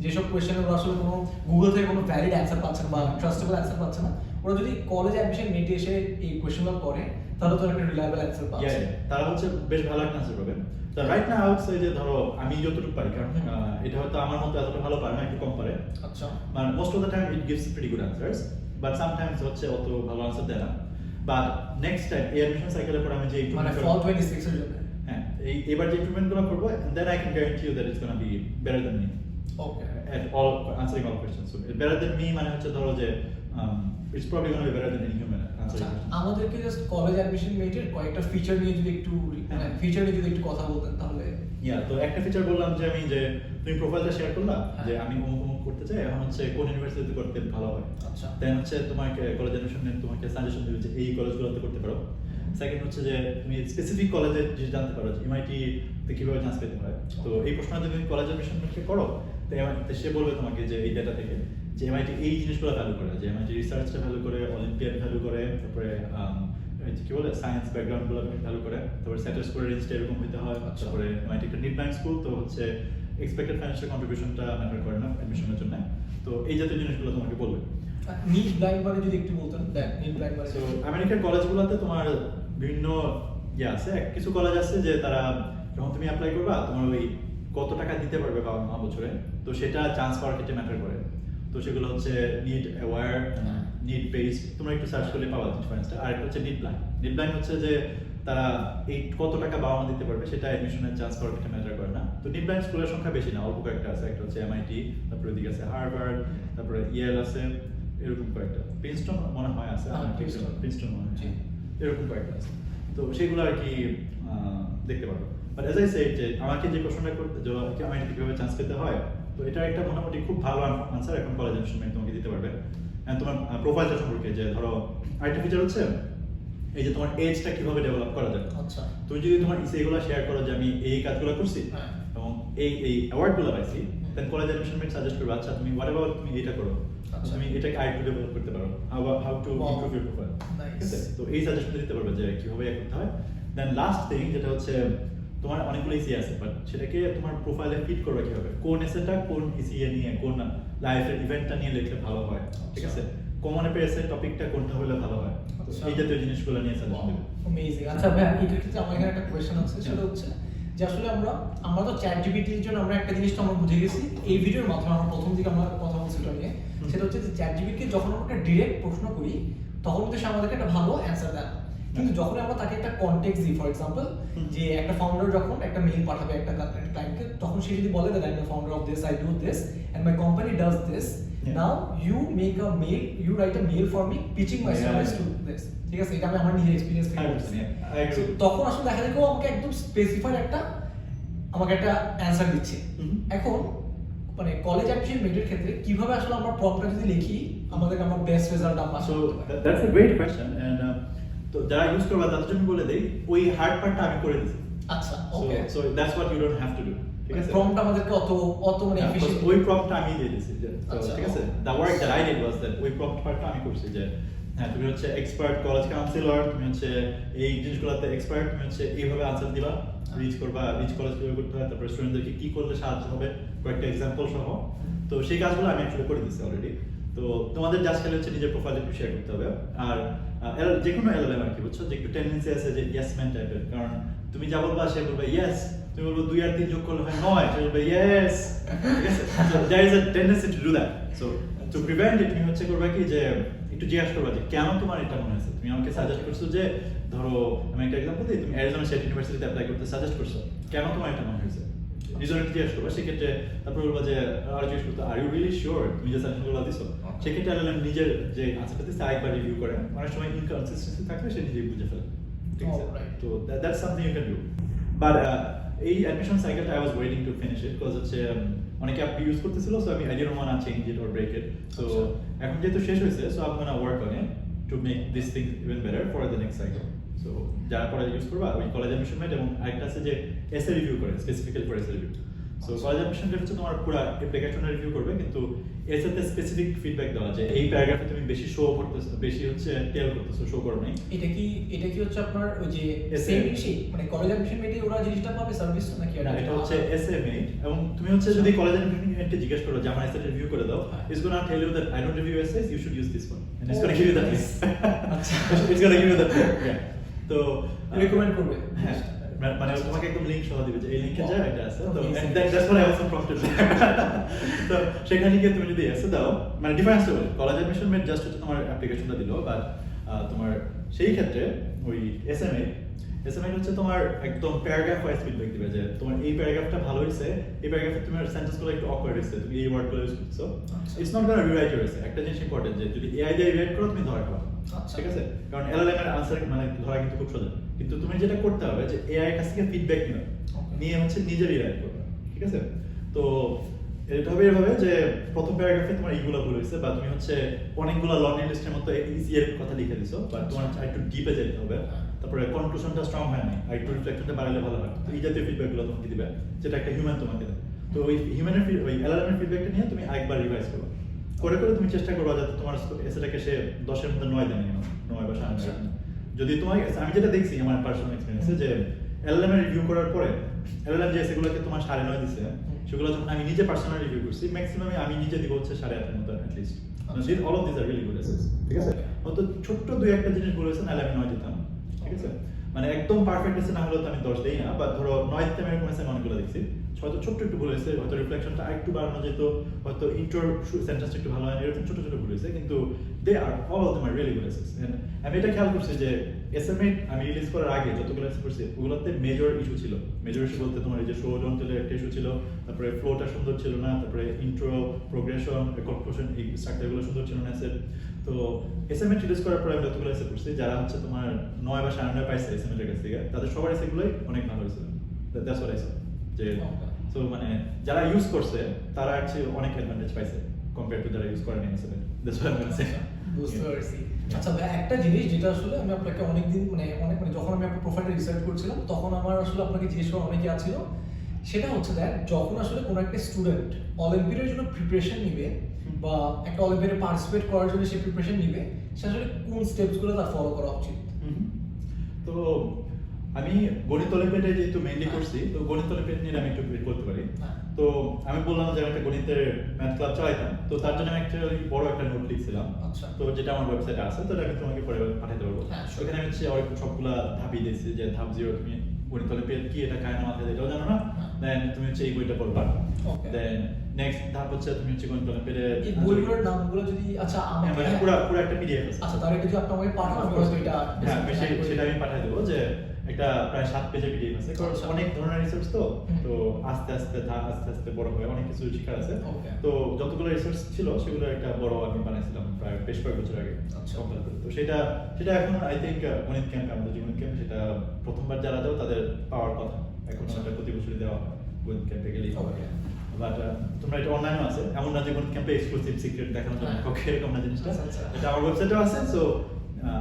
যেসব কোয়েশ্চেনের ওরা আসলে কোনো গুগল থেকে কোনো ভ্যালিড অ্যান্সার পাচ্ছে না বা ট্রাস্টেবল অ্যান্সার পাচ্ছে না, ওরা যদি কলেজ অ্যাডমিশন মেটে এসে এই কোয়েশ্চেনগুলো করে তাহলে তো একটা রিলায়েবল অ্যান্সার পাচ্ছে। তারা হচ্ছে বেশ ভালো একটা অ্যান্সার পাবে। তো রাইট নাও আউটসাইড যে ধরো আমি যতটুকু পারি, কারণ এটা হয়তো আমার মতো এতটা ভালো পারে না, একটু কম পারে। আচ্ছা, মানে most of the time it gives pretty good answers, but sometimes হচ্ছে অত ভালো অ্যান্সার দেয় না। বাট নেক্সট টাইম এই অ্যাডমিশন সাইকেলের পর আমি যে মানে ফল 26 এর জন্য হ্যাঁ এবার যে ইমপ্রুভমেন্টগুলো করব, then I can guarantee you that it's gonna be better than me. Okay, at all answering all questions. So better than me মানে হচ্ছে ধরো যে it's probably going to be better than any human answering questions. আমাদেরকে just college admission মেটের কয়েকটা feature নিয়ে যদি একটু feature নিয়ে যদি একটু কথা বলতেন তাহলে। তো একটা ফিচার বললাম যে আমি যে তুমি প্রোফাইলটা শেয়ার করলা যে আমি অমুক করতে চাই, এখন হচ্ছে কোন ইউনিভার্সিটিতে করতে ভালো হয়। আচ্ছা, দেন হচ্ছে তোমাকে কলেজ অ্যাডমিশন নিয়ে তোমাকে সাজেশন দেবে যে এই কলেজগুলোতে করতে পারো। সেকেন্ড হচ্ছে যে তুমি স্পেসিফিক কলেজে যে জানতে পারো যে এমআইটি তে কিভাবে চান্স পেতে হয়। তো এই প্রশ্নটা যদি তুমি কলেজ অ্যাডমিশন করো, তো সে বলবে তোমাকে যে এই ডেটা থেকে যে এমআইটি এই জিনিসগুলো ভ্যালু করে, যে এমআইটি রিসার্চটা ভ্যালু করে, অলিম্পিয়াড ভ্যালু করে, তারপরে কি বলে সায়েন্স ব্যাকগ্রাউন্ডগুলো ভ্যালু করে, তারপরে স্যাটার স্কোরের রেঞ্জটা এরকম হতে হয়। তারপরে এমআইটি একটা নিট ব্যাংক স্কুল, তো হচ্ছে এক্সপেক্টেড ফাইন্যান্সিয়াল কন্ট্রিবিউশনটা ম্যাটার করে না অ্যাডমিশনের জন্য। তো এই জাতীয় জিনিসগুলো তোমাকে বলবে। নিট ব্লাইন্ড মানে যদি একটু বলতেন। নিট ব্লাইন্ড মানে সো আমেরিকার কলেজগুলোতে তোমার বিভিন্ন আছে, কিছু কলেজ আছে যে তারা যখন তুমি অ্যাপ্লাই করবা তোমার ওই কত টাকা দিতে পারবে বাবা মা বছরে, তো সেটা চান্স পাওয়ার ক্ষেত্রে ম্যাটার করে। তো সেগুলো হচ্ছে নিট অ্যাওয়ার, নিট বেস, তোমরা একটু সার্চ করলে পাওয়া ডিফারেন্সটা। আর একটা হচ্ছে নিট ব্লাইন্ড। নিট ব্লাইন্ড হচ্ছে যে তারা এই কত টাকা বাবা মা দিতে পারবে সেটা অ্যাডমিশনের চান্স পাওয়ার ক্ষেত্রে ম্যাটার করে না। তো নিট ব্লাইন্ড স্কুলের সংখ্যা বেশি না, অল্প কয়েকটা আছে। একটা হচ্ছে এমআইটি, তারপরে ওদিকে আছে হার্ভার্ড, তারপরে ইয়েল আছে, এরকম কয়েকটা। প্রিন্সটন মনে হয় আছে, প্রিন্সটন মনে হয়, এরকম কয়েকটা আছে। তো সেগুলো আর কি দেখতে পারবো। বাট এজ আই সেড যে আমাকে যে প্রশ্নটা করতে যে আমি কিভাবে চান্স পেতে হয়, তো এটা একটা মোটামুটি খুব ভালো আনসার এখন কলেজ অ্যাডমিশন তোমাকে দিতে পারবে। এন্ড তোমার প্রোফাইলটা সম্পর্কে যে ধরো আরেকটা ফিচার হচ্ছে এই যে তোমার এজটা কিভাবে ডেভেলপ করা যায়। আচ্ছা, তুমি যদি তোমার এগুলো শেয়ার করো যে আমি এই কাজগুলো করছি এবং এই অ্যাওয়ার্ডগুলো পাইছি, দেন কলেজ অ্যাডমিশন সাজেস্ট করবে আচ্ছা তুমি হোয়াট এভার তুমি এটা করো, তুমি এটাকে আরেকটু ডেভেলপ করতে পারো, how to improve your profile. ঠিক আছে, তো এই সাজেশন দিতে পারবে যে কিভাবে করতে হয়। দেন লাস্ট থিং যেটা হচ্ছে তোমার অনেকগুলো ইসি আছে, বাট সেটাকে তোমার প্রোফাইলে ফিট করবে কিভাবে, কোন এসেটা কোন ইসিএ নিয়ে, কোন লাইফের ইভেন্টটা নিয়ে লিখলে ভালো হয়। ঠিক আছে, কমন অ্যাফেয়ার্সের টপিকটা কোনটা হলে ভালো হয়, এই জাতীয় জিনিসগুলো নিয়ে সাজেশন দেবে। অ্যামেজিং। আচ্ছা ভাই, এই ক্ষেত্রে আমার এখানে একটা কোশ্চেন আছে, সেটা হচ্ছে যে আসলে আমরা তো চ্যাট জিপিটির জন্য আমরা একটা জিনিস তো আমরা বুঝে গেছি এই ভিডিওর মাধ্যমে, আমরা প্রথম দিকে আমরা কথা বলছি এটা নিয়ে, সেটা হচ্ছে যে চ্যাট জিপিটিকে যখন আমরা একটা ডিরেক্ট প্রশ্ন করি তখন কিন্তু সে আমাদেরকে একটা ভালো অ্যান্সার দেয়, কিন্তু যখন আমরা তাকে একটা কনটেক্সট দিই, ফর এক্সাম্পল যে একটা ফাউন্ডার যখন একটা মেইল পাঠাবে একটা ক্লায়েন্টকে, তখন সে যদি বলে that I am the founder of this, I do this and my company does this, now you make a mail, you write a mail for me pitching my service to this. ঠিক আছে, এটা আমি আমার নিজের experience থেকে বলছি। তখন আসলে দেখা যায় কেউ আমাকে একদম স্পেসিফাইড আমাকে একটা অ্যান্সার দিচ্ছে। এখন মানে কলেজ অ্যাডমিশন মেটের ক্ষেত্রে কিভাবে আসলে আমরা প্রম্পটটা যদি লিখি আমাদের বেস্ট রেজাল্ট আমরা so that's a great question. And তো যারা ইউজ করবে তাদের জন্য বলে দেই ওই হার্ড পার্টটা আমি করে দিয়েছি। আচ্ছা, okay, so that's what you don't have to do. ঠিক আছে, প্রম্পট আমাদেরকে অত মানে এফিশিয়েন্ট, ওই প্রম্পটটা আমি দিয়ে দিয়েছি। ঠিক আছে, the work that I did was that ওই প্রম্পট পার্টটা আমি করছি যে হ্যাঁ তুমি হচ্ছে এক্সপার্ট কলেজ কাউন্সিলর, তুমি হচ্ছে এই জিনিসগুলোতে এক্সপার্ট, তুমি হচ্ছে এইভাবে আনসার দিবা, রিচ করবা, রিচ কলেজ কিভাবে করতে হয়, তারপর স্টুডেন্টদেরকে কি করলে সাহায্য হবে, কয়েকটা এক্সাম্পল সহ। তো সেই কাজগুলো আমি অ্যাকচুয়ালি করে দিচ্ছি অলরেডি। তো তোমাদের জাস্ট খালি হচ্ছে নিজের প্রোফাইল একটু শেয়ার করতে হবে। আর যে কোনো এলএলএম আর কি বুঝছো যে একটু টেন্ডেন্সি আছে যে ইয়েস ম্যান টাইপের, কারণ তুমি যা বলবা সে বলবে ইয়েস, তুমি বলবো 2 আর 3 যোগ করলে হয় 9, সে বলবে ইয়েস। ঠিক আছে, so there is a tendency to do that. So to prevent it তুমি হচ্ছে করবা কি যে একটু জিজ্ঞাসা করবা যে কেন তোমার এটা মনে হয়েছে, তুমি আমাকে সাজেস্ট করছো যে ধরো আমি একটা এক্সাম্পল দিই, তুমি অ্যারিজোনা স্টেট ইউনিভার্সিটিতে অ্যাপ্লাই করতে সাজেস্ট করছো, কেন তোমার এটা মনে হয়েছে, রিজনটা জিজ্ঞাসা করবা। সেক্ষেত্রে তারপর বলবা যে আর জিজ্ঞেস করতে আর ইউ রিয়েলি শিওর তুমি যে সাজেশনগুলো দিছো, সেক্ষেত্রে এলএলএম নিজের যে আনসারটা দিচ্ছে আরেকবার রিভিউ করে, অনেক সময় ইনকনসিস্টেন্সি থাকলে সে নিজেই বুঝে ফেলে। ঠিক আছে, তো that's something you can do. But এই অ্যাডমিশন সাইকেলটা I was waiting to finish it because হচ্ছে অনেকে অ্যাপ ইউজ করতেছিল সো আমি I didn't want to change it or break it so এখন যেহেতু শেষ হয়েছে so I am gonna work on it to make this thing even better for the next cycle so যারা পরে use করবা ওই কলেজ অ্যাডমিশন মেট এবং আরেকটা আছে যে এসএ রিভিউ করে specifically for essay review so college admission মেট হচ্ছে তোমার পুরো অ্যাপ্লিকেশনটা রিভিউ করবে কিন্তু এসএতে স্পেসিফিক ফিডব্যাক দেওয়া যে এই প্যারাগ্রাফে তুমি বেশি শো করতেছো বেশি হচ্ছে টেল করতেছো শো করো নাই এটা কি হচ্ছে আপনার ওই যে সেম শি মানে কলেজ অ্যাডমিশন মেটে ওরা জিনিসটা পাবে সার্ভিস নাকি এটা হচ্ছে এসএ মেট এবং তুমি হচ্ছে যদি কলেজ অ্যাডমিশন মেটকে জিজ্ঞেস করো যে আমার এসএ রিভিউ করে দাও it's gonna tell you that I don't review essays you should use this one and it's gonna give you that list আচ্ছা it's gonna give you that তো রেকমেন্ড করবে হ্যাঁ মানে তোমাকে একদম লিংক সহ দিবে যে এই লিংকে যা এটা আছে তো that's what I also prompted তো সেখানে গিয়ে তুমি যদি এসে দাও মানে ডিফারেন্স হবে কলেজ অ্যাডমিশন মেট জাস্ট হচ্ছে তোমার অ্যাপ্লিকেশনটা দিলো বাট তোমার সেই ক্ষেত্রে ওই এসএমএ হচ্ছে তোমার একদম প্যারাগ্রাফ ওয়াইজ ফিডব্যাক দিবে যে তোমার এই প্যারাগ্রাফটা ভালো হয়েছে এই প্যারাগ্রাফে তোমার সেন্টেন্সগুলো একটু অকওয়ার্ড হয়েছে তুমি এই ওয়ার্ডগুলো ইউজ করছো it's not gonna rewrite your এসে একটা জিনিস ইম্পর্টেন্ট যে যদি এআই দিয়ে রিরাইট করো তুমি ধরা পাবে ঠিক আছে কারণ এলএলএম এর আনসার মানে ধরা কিন্তু খুব সোজা কিন্তু তুমি যেটা করতে হবে যে এআই এর কাছ থেকে ফিডব্যাক নিয়ে হচ্ছে নিজে রিরাইট করবে ঠিক আছে তো এটা হবে এভাবে যে প্রথম প্যারাগ্রাফে তোমার এইগুলো ভুল হয়েছে বা তুমি হচ্ছে অনেকগুলো লন্ড্রি লিস্টের মতো ইজি এর কথা লিখে দিছো বা তোমার একটু ডিপে যেতে হবে তারপরে কনক্লুশনটা স্ট্রং হয় না আর একটু রিফ্লেকশনটা বাড়ালে ভালো হয় তো এই জাতীয় ফিডব্যাকগুলো তোমাকে দিবে যেটা একটা হিউম্যান তোমাকে দেয় তো ওই হিউম্যানের ওই এলএলএম এর ফিডব্যাকটা নিয়ে তুমি আরেকবার রিভাইজ করো করে তুমি চেষ্টা করবা যাতে তোমার এসএটাকে সে 10 এর মধ্যে 9 দেয় মিনিমাম 9 বা 9.5 যদি তোমার আমি যেটা দেখছি আমার পার্সোনাল এক্সপেরিয়েন্সে যে এলএলএম এর রিভিউ করার পরে এলএলএম যে সেগুলোকে তোমার 9.5 দিছে সেগুলো যখন আমি নিজে পার্সোনাল রিভিউ করছি ম্যাক্সিমাম আমি নিজে দিব হচ্ছে 8.5 এর মতো at least all of these are really good essays ঠিক আছে অত ছোট্ট দুই একটা জিনিস বলেছেন নাহলে আমি 9 দিতাম ঠিক আছে মানে একদম পারফেক্ট এসে না হলে তো আমি 10 দেই না বা ধরো 9 দিতে আমি এরকম এসে অনেকগুলো দেখছি হয়তো ছোট্ট একটু ভুল হয়েছে হয়তো রিফ্লেকশনটা আরেকটু বাড়ানো যেত হয়তো ইন্ট্রো সেন্টেন্সটা একটু ভালো হয় এরকম ছোট ছোট ভুল হয়েছে কিন্তু they are all of them are really good essays and আমি এটা খেয়াল করছি যে এসএমএ আমি রিলিজ করার আগে যতগুলো এসে করছি ওগুলোতে মেজর ইস্যু ছিল মেজর ইস্যু বলতে তোমার এই যে শো ডোন্ট টেলের একটা ইস্যু ছিল তারপরে ফ্লোটা সুন্দর ছিল না তারপরে ইন্ট্রো প্রোগ্রেশন কনক্লুশন এই স্ট্রাকচারগুলো সুন্দর ছিল না এসের তো এসএমএ রিলিজ করার পরে আমি যতগুলো এসে করছি যারা হচ্ছে তোমার 9 বা 9.5 পাইছে এসএমএ এর কাছ থেকে তাদের সবার এসেগুলোই অনেক ভালো হয়েছে দ্যাটস হোয়াট আই সে যে সো মানে যারা ইউজ করছে তারা অ্যাকচুয়ালি অনেক অ্যাডভান্টেজ পাইছে কম্পেয়ার টু যারা ইউজ করেনি এসএমএ that's what I am say বুঝতে পারছি আচ্ছা ভাই একটা জিনিস যেটা আসলে আমি আপনাকে অনেকদিন অনেক যখন আমি আপনার প্রোফাইলটা রিসার্চ করছিলাম তখন আমার আসলে আপনাকে জিজ্ঞেস করা অনেকে আছিল সেটা হচ্ছে দেখ যখন আসলে কোনো একটা স্টুডেন্ট অলিম্পিয়াডের জন্য প্রিপারেশন নিবে বা একটা অলিম্পিয়াডে পার্টিসিপেট করার জন্য সে প্রিপারেশন নিবে সে আসলে কোন স্টেপসগুলো তার ফলো করা উচিত তো আমি গণিত অলিম্পিয়াডে যেহেতু মেইনলি করছি তো গণিত অলিম্পিয়াড নিয়ে আমি একটু বলতে পারি তো আমি বললাম যে আমি একটা গণিতের ম্যাথ ক্লাব চালাইতাম তো তার জন্য আমি একটা বড় একটা নোট লিখছিলাম তো যেটা আমার ওয়েবসাইটে আছে তো আমি তোমাকে পরে পাঠাতে পারবো ওখানে আমি হচ্ছে সবগুলা ধাপই দিয়েছি যে ধাপ 0 তুমি গণিত অলিম্পিয়াড কি এটা কায়না মাথায় এটাও জানো না দেন তুমি হচ্ছে এই বইটা পড়বা দেন নেক্সট ধাপ হচ্ছে তুমি হচ্ছে গণিত অলিম্পিয়াডে এই বইগুলোর নামগুলো যদি আচ্ছা আমাকে মানে পুরো একটা পিডিএফ আছে আচ্ছা তাহলে কিছু আপনি আমাকে পাঠান আমি হয়তো এটা সেটা আমি পাঠিয়ে দেবো যে একটা প্রায় 7 পেজের পিডিএফ আছে কারণ অনেক ধরনের রিসার্চ তো আস্তে আস্তে বড় হয় অনেক কিছু শেখার আছে তো যতগুলো রিসার্চ ছিল সেগুলো একটা বড় আমি বানাইছিলাম প্রায় বেশ কয়েক বছর আগে তো সেটা এখন আই থিংক গণিত ক্যাম্প আমাদের জীবন ক্যাম্প সেটা প্রথমবার যারা দাও তাদের পাওয়ার কথা এখন সেটা প্রতি বছরই দেওয়া হয় গণিত ক্যাম্পে গেলেই বাট তোমরা এটা অনলাইনেও আছে এমন না যে গণিত ক্যাম্পে এক্সক্লুসিভ সিক্রেট দেখানোর জন্য কক্ষে এরকম না জিনিসটা এটা আমার ওয়েবসাইটেও আছে সো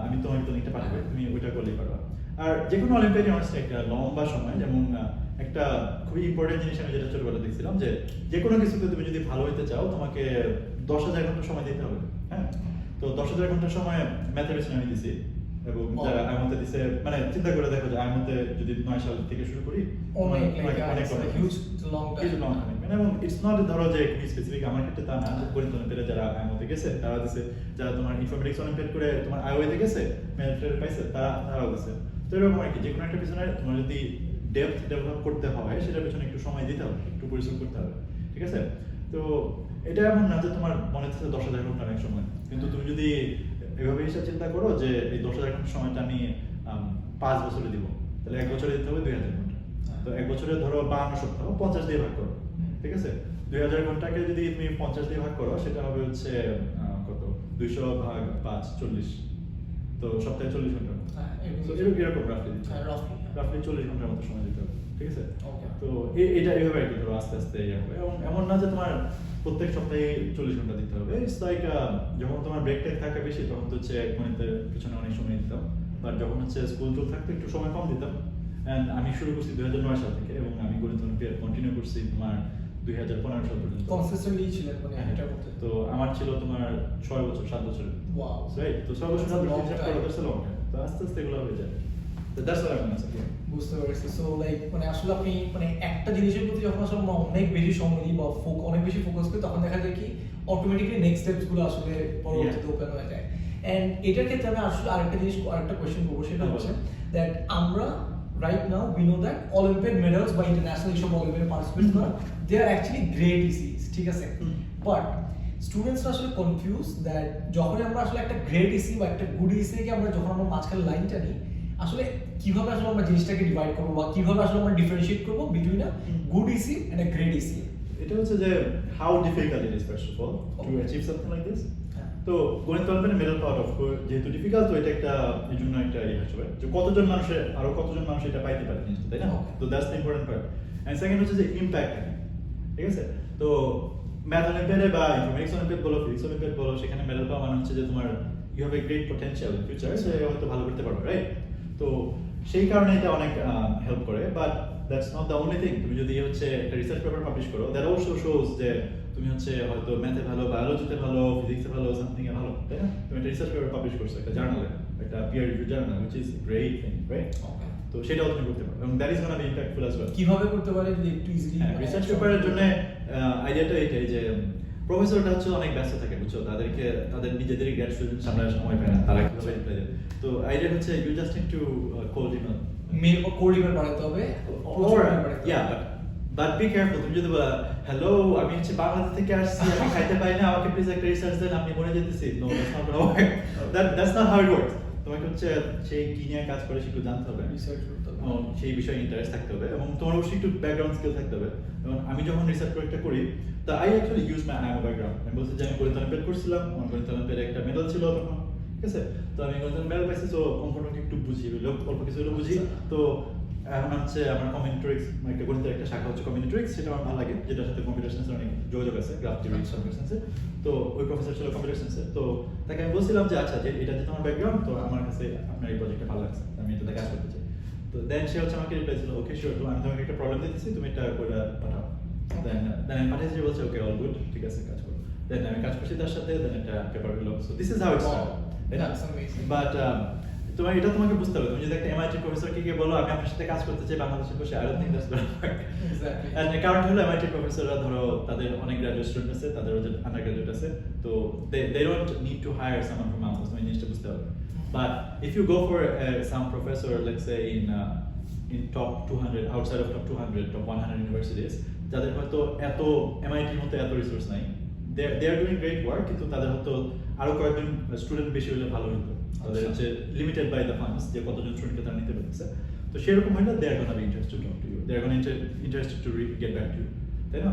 আমি তোমাকে তো লিঙ্কটা পাঠাবো তুমি ওইটা করলেই পারবা আর যে কোনো অলিম্পিয়াডে অনেস্টলি একটা লম্বা সময় যেমন একটা খুবই ইম্পর্টেন্ট জিনিস আমি যেটা ছোটবেলা দেখছিলাম যে কোনো কিছুতে তুমি যদি ভালো হইতে চাও তোমাকে 10,000 ঘন্টা সময় দিতে হবে হ্যাঁ তো 10,000 ঘন্টা সময় ম্যাথের পেছনে আমি দিছি এবং যারা আইমতে দিছে মানে চিন্তা করে দেখো যে আইমতে যদি 9 সাল থেকে শুরু করি অনেক হিউজ লং টাইম মানে এবং ইটস নট ধরো যে খুবই স্পেসিফিক আমার ক্ষেত্রে তা না গণিত অলিম্পিয়াডে যারা আইমতে গেছে তারা দিছে যারা তোমার ইনফরমেটিক্স অলিম্পিয়াড করে তোমার আইওএতে গেছে ম্যাথের পাইছে তারাও দিছে তো এরকম আর কি যে কোনো একটা পিছনে তোমার যদি ডেপথ ডেভেলপ করতে হয় সেটার পিছনে একটু সময় দিতে হবে একটু পরিশ্রম করতে হবে ঠিক আছে তো এটা এমন না যে তোমার মনে হচ্ছে 10,000 ঘন্টা অনেক সময় কিন্তু তুমি যদি এভাবে হিসাব চিন্তা করো যে এই 10,000 ঘন্টা সময়টা আমি 5 বছরে দিব তাহলে 1 বছরে দিতে হবে 2,000 ঘন্টা তো 1 বছরে ধরো 52 সপ্তাহ 50 দিয়ে ভাগ করো ঠিক আছে 2,000 ঘন্টাকে যদি তুমি 50 দিয়ে ভাগ করো সেটা হবে হচ্ছে কত 200 ভাগ 5 40 তো সপ্তাহে 40 ঘন্টা এরকম রাফলি 40 ঘন্টার মতো সময় দিতে হবে ঠিক আছে? Okay. তো এটা এইভাবে আর কি ধরো আস্তে আস্তে ইয়ে হবে। এবং এমন না যে তোমার প্রত্যেক সপ্তাহে 40 ঘন্টা দিতে হবে। ইটস লাইক যখন তোমার ব্রেক টাইম থাকে বেশি তখন তো হচ্ছে গণিতের পিছনে অনেক সময় দিতাম, বাট যখন হচ্ছে স্কুল টুল থাকতো একটু সময় কম দিতাম। অ্যান্ড আমি শুরু করছি 2009 সাল থেকে, এবং আমি গণিত অলিম্পিয়াড কন্টিনিউ করছি তোমার 2015 সাল পর্যন্ত। কনসিস্টেন্টলি ছিলেন মানে এটা করতে। তো আমার ছিল তোমার 6 বছর 7 বছর। Wow, right? তো 6 বছর 7 বছর হিসাব time. করা তো লং টাইম। তো আস্তে আস্তে এগুলো হয়ে যায়। তো দ্যাটস হোয়াট আই মিন আসলে। বুঝতে পারছি। সো লাইক মানে আসলে আপনি মানে একটা জিনিসের প্রতি যখন আসলে আমরা অনেক বেশি সময় দিই বা অনেক বেশি ফোকাস করি, তখন দেখা যায় কি অটোমেটিক্যালি নেক্সট স্টেপস গুলো আসলে পরবর্তীতে ওপেন হয়ে যায়। এন্ড এটার ক্ষেত্রে আমি আসলে আরেকটা কোশ্চেন করবো, সেটা হচ্ছে দ্যাট আমরা right now we know that Olympic medals বা international সব অলিম্পিয়াডে পার্টিসিপেট করা they are actually great ECs, ঠিক আছে? বাট স্টুডেন্টসরা আসলে কনফিউজ দ্যাট যখন আমরা আসলে একটা গ্রেট ইসি বা একটা গুড ইসি কে আমরা যখন আমরা মাঝখানে লাইনটা নিই, আসলে কিভাবে আসলে আমরা জিনিসটাকে ডিভাইড করবো বা কিভাবে আসলে আমরা ডিফারেন্সিয়েট করবো between a good EC and a great EC? এটা হচ্ছে যে how difficult it is first of all to achieve something like this. তো গণিত অলিম্পিয়াডে মেডাল পাওয়ার অফ কোর্স যেহেতু ডিফিকাল্ট, তো এটা একটা এই জন্য একটা ইয়ে আসবে যে কতজন মানুষ এটা পাইতে পারে জিনিসটা, তাই না? তো that's the important part. And second হচ্ছে যে ইমপ্যাক্ট, ঠিক আছে? তো ম্যাথ অলিম্পিয়াডে বা ইনফরমেটিক্স অলিম্পিয়াড বলো, ফিজিক্স অলিম্পিয়াড বলো, সেখানে মেডাল পাওয়া মানে হচ্ছে যে তোমার you have a great potential in future, সে হয়তো ভালো করতে পারবে, রাইট? তো সেই কারণে এটা অনেক হেল্প করে, but that's not the only thing. তুমি যদি হচ্ছে একটা রিসার্চ পেপার পাবলিশ করো, দ্যাট অলসো শোজ যে তুমি হচ্ছে হয়তো ম্যাথে ভালো, বায়োলজিতে ভালো, ফিজিক্সে ভালো, সামথিং এ ভালো, তাই না? তুমি একটা রিসার্চ পেপার পাবলিশ করছো একটা জার্নালে, একটা peer review journal, which is great thing, right? তো সেটাও তুমি করতে পারো, এবং that is gonna be impactful as well. কিভাবে করতে পারে যদি একটু ইজিলি? রিসার্চ পেপারের জন্য আইডিয়াটা এটাই যে প্রফেসরটা হচ্ছে অনেক ব্যস্ত থাকে, বুঝছো? তাদের নিজেদের গ্র্যাড স্টুডেন্ট সামলানোর সময় পায় না, তারা কিভাবে রিপ্লাই দেবে? তো আইডিয়া হচ্ছে you just need to cold email, mail বা কোল্ড ইমেল বানাতে হবে, বাট বি কেয়ারফুল। তুমি যদি বলা হ্যালো আমি হচ্ছে বাংলাদেশ থেকে আসছি, আমি খাইতে পাই না, আমাকে প্লিজ একটা রিসার্চ দেন, আপনি মনে যেতেছি, no that's not gonna work. That's not how it works. তোমাকে হচ্ছে সেই কি নিয়ে কাজ করে সেগুলো জানতে হবে, রিসার্চ করতে হবে, এবং সেই বিষয়ে ইন্টারেস্ট থাকতে হবে, এবং তোমার অবশ্যই একটু ব্যাকগ্রাউন্ড স্কিল থাকতে হবে। এবং আমি যখন রিসার্চ প্রজেক্টটা করি, তা I actually use my background. আমি বলছি যে আমি গণিত অলিম্পিয়াড করছিলাম, আমার গণিত অলিম্পিয়াডে একটা মেডেল ছিল তখন, ঠিক আছে? তো আমি গণিত মেডেল পাইছি, তো অঙ্কটাকে একটু বুঝি, অল্প কিছু হলেও বুঝি। তো এখন হচ্ছে আমার কম্বিনেটরিক্স, একটা গণিতের একটা শাখা হচ্ছে কম্বিনেটরিক্স, সেটা আমার ভালো লাগে, যেটার সাথে কম্পিউটার সায়েন্সের অনেক যোগাযোগ আছে, গ্রাফ থিওরি, কম্পিউটার সায়েন্সে। তো ওই প্রফেসর ছিল কম্পিউটার সায়েন্সে, তো তাকে আমি বলছিলাম যে আচ্ছা, যে এটা যে তোমার ব্যাকগ্রাউন্ড, তো আমার কাছে আপনার এই প্রজেক্টটা ভালো লাগছে, আমি এটাতে কাজ করতে চাই। তো দেন সে হচ্ছে আমাকে রিপ্লাই ছিল, ওকে শিওর, তো আমি তোমাকে একটা প্রবলেম দিতেছি, তুমি এটা করে পাঠাও। দেন আমি পাঠিয়েছি, বলছে ওকে অল গুড, ঠিক আছে, কাজ করো। দেন আমি কাজ করছি তার সাথে, দেন একটা পেপার হলো। So this is how it started, তাই না? বাট তোমার এটা তোমাকে বুঝতে হবে, তুমি যদি একটা এমআইটি প্রফেসরকে গিয়ে বলো আমি আপনার সাথে কাজ করতে চাই বাংলাদেশে বসে, I don't think that's gonna work. And কারণ হলো এমআইটি প্রফেসররা ধরো তাদের অনেক গ্র্যাজুয়েট স্টুডেন্ট আছে, তাদের আন্ডার গ্র্যাজুয়েট আছে, তো they don't need to hire someone from Bangladesh, তুমি জিনিসটা বুঝতে হবে। But if you go for some professor, let's say in top 200, outside of top 200, top 100 universities, যাদের হয়তো এত এমআইটির মতো এত রিসোর্স নাই, they are doing great work, কিন্তু তাদের হয়তো আরো কয়েকজন স্টুডেন্ট বেশি হলে ভালো হতো। তাদের হচ্ছে লিমিটেড বাই দ্য ফান্ডস, যে কতজন স্টুডেন্টকে তারা নিতে পারতেছে। তো সেরকম হলে they are gonna be interested to talk to you, they are gonna interested to get back to you, তাই না?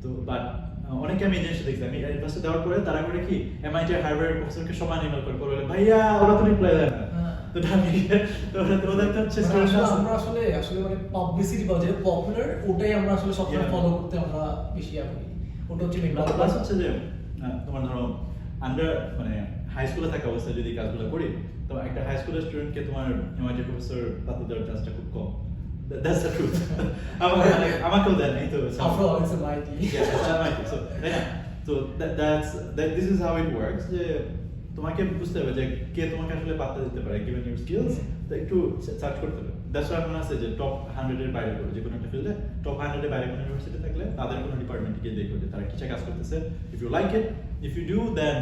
তো বাট অনেকে আমি এই জিনিসটা দেখছি, আমি ইউনিভার্সিটি দেওয়ার পরে তারা করে কি এমআইটি আর হার্ভার্ড প্রফেসরকে সমান ইমেল করে বলে ভাইয়া ওরা তো রিপ্লাই দেয় না। তো ওদের তো হচ্ছে আমরা আসলে মানে পাবলিসিটি বা যে পপুলার ওটাই আমরা আসলে সবসময় ফলো করতে আমরা বেশি করি, ওটা হচ্ছে মেইন। প্লাস হচ্ছে যে তোমার ধরো আন্ডার মানে হাই স্কুলে থাকা অবস্থায় যদি কাজগুলো করি, তো একটা হাই স্কুলের স্টুডেন্টকে তোমার এমআইটি প্রফেসর পাতে দেওয়ার চান্সটা খুব কম। That's the truth. আমাকেও দেন এই তো after all it's a mighty. Yeah, it's a mighty. So this is how it works, যে তোমাকে বুঝতে হবে যে কে তোমাকে আসলে পাত্তা দিতে পারে given your skills, তো একটু সার্চ করতে হবে। That's why মনে আছে যে টপ 100 এর বাইরে করে যে কোনো একটা ফিল্ডে টপ 100 এর বাইরে কোনো ইউনিভার্সিটি থাকলে তাদের কোনো ডিপার্টমেন্টে গিয়ে দেখো যে তারা কিসে কাজ করতেছে। If you like it, if you do, then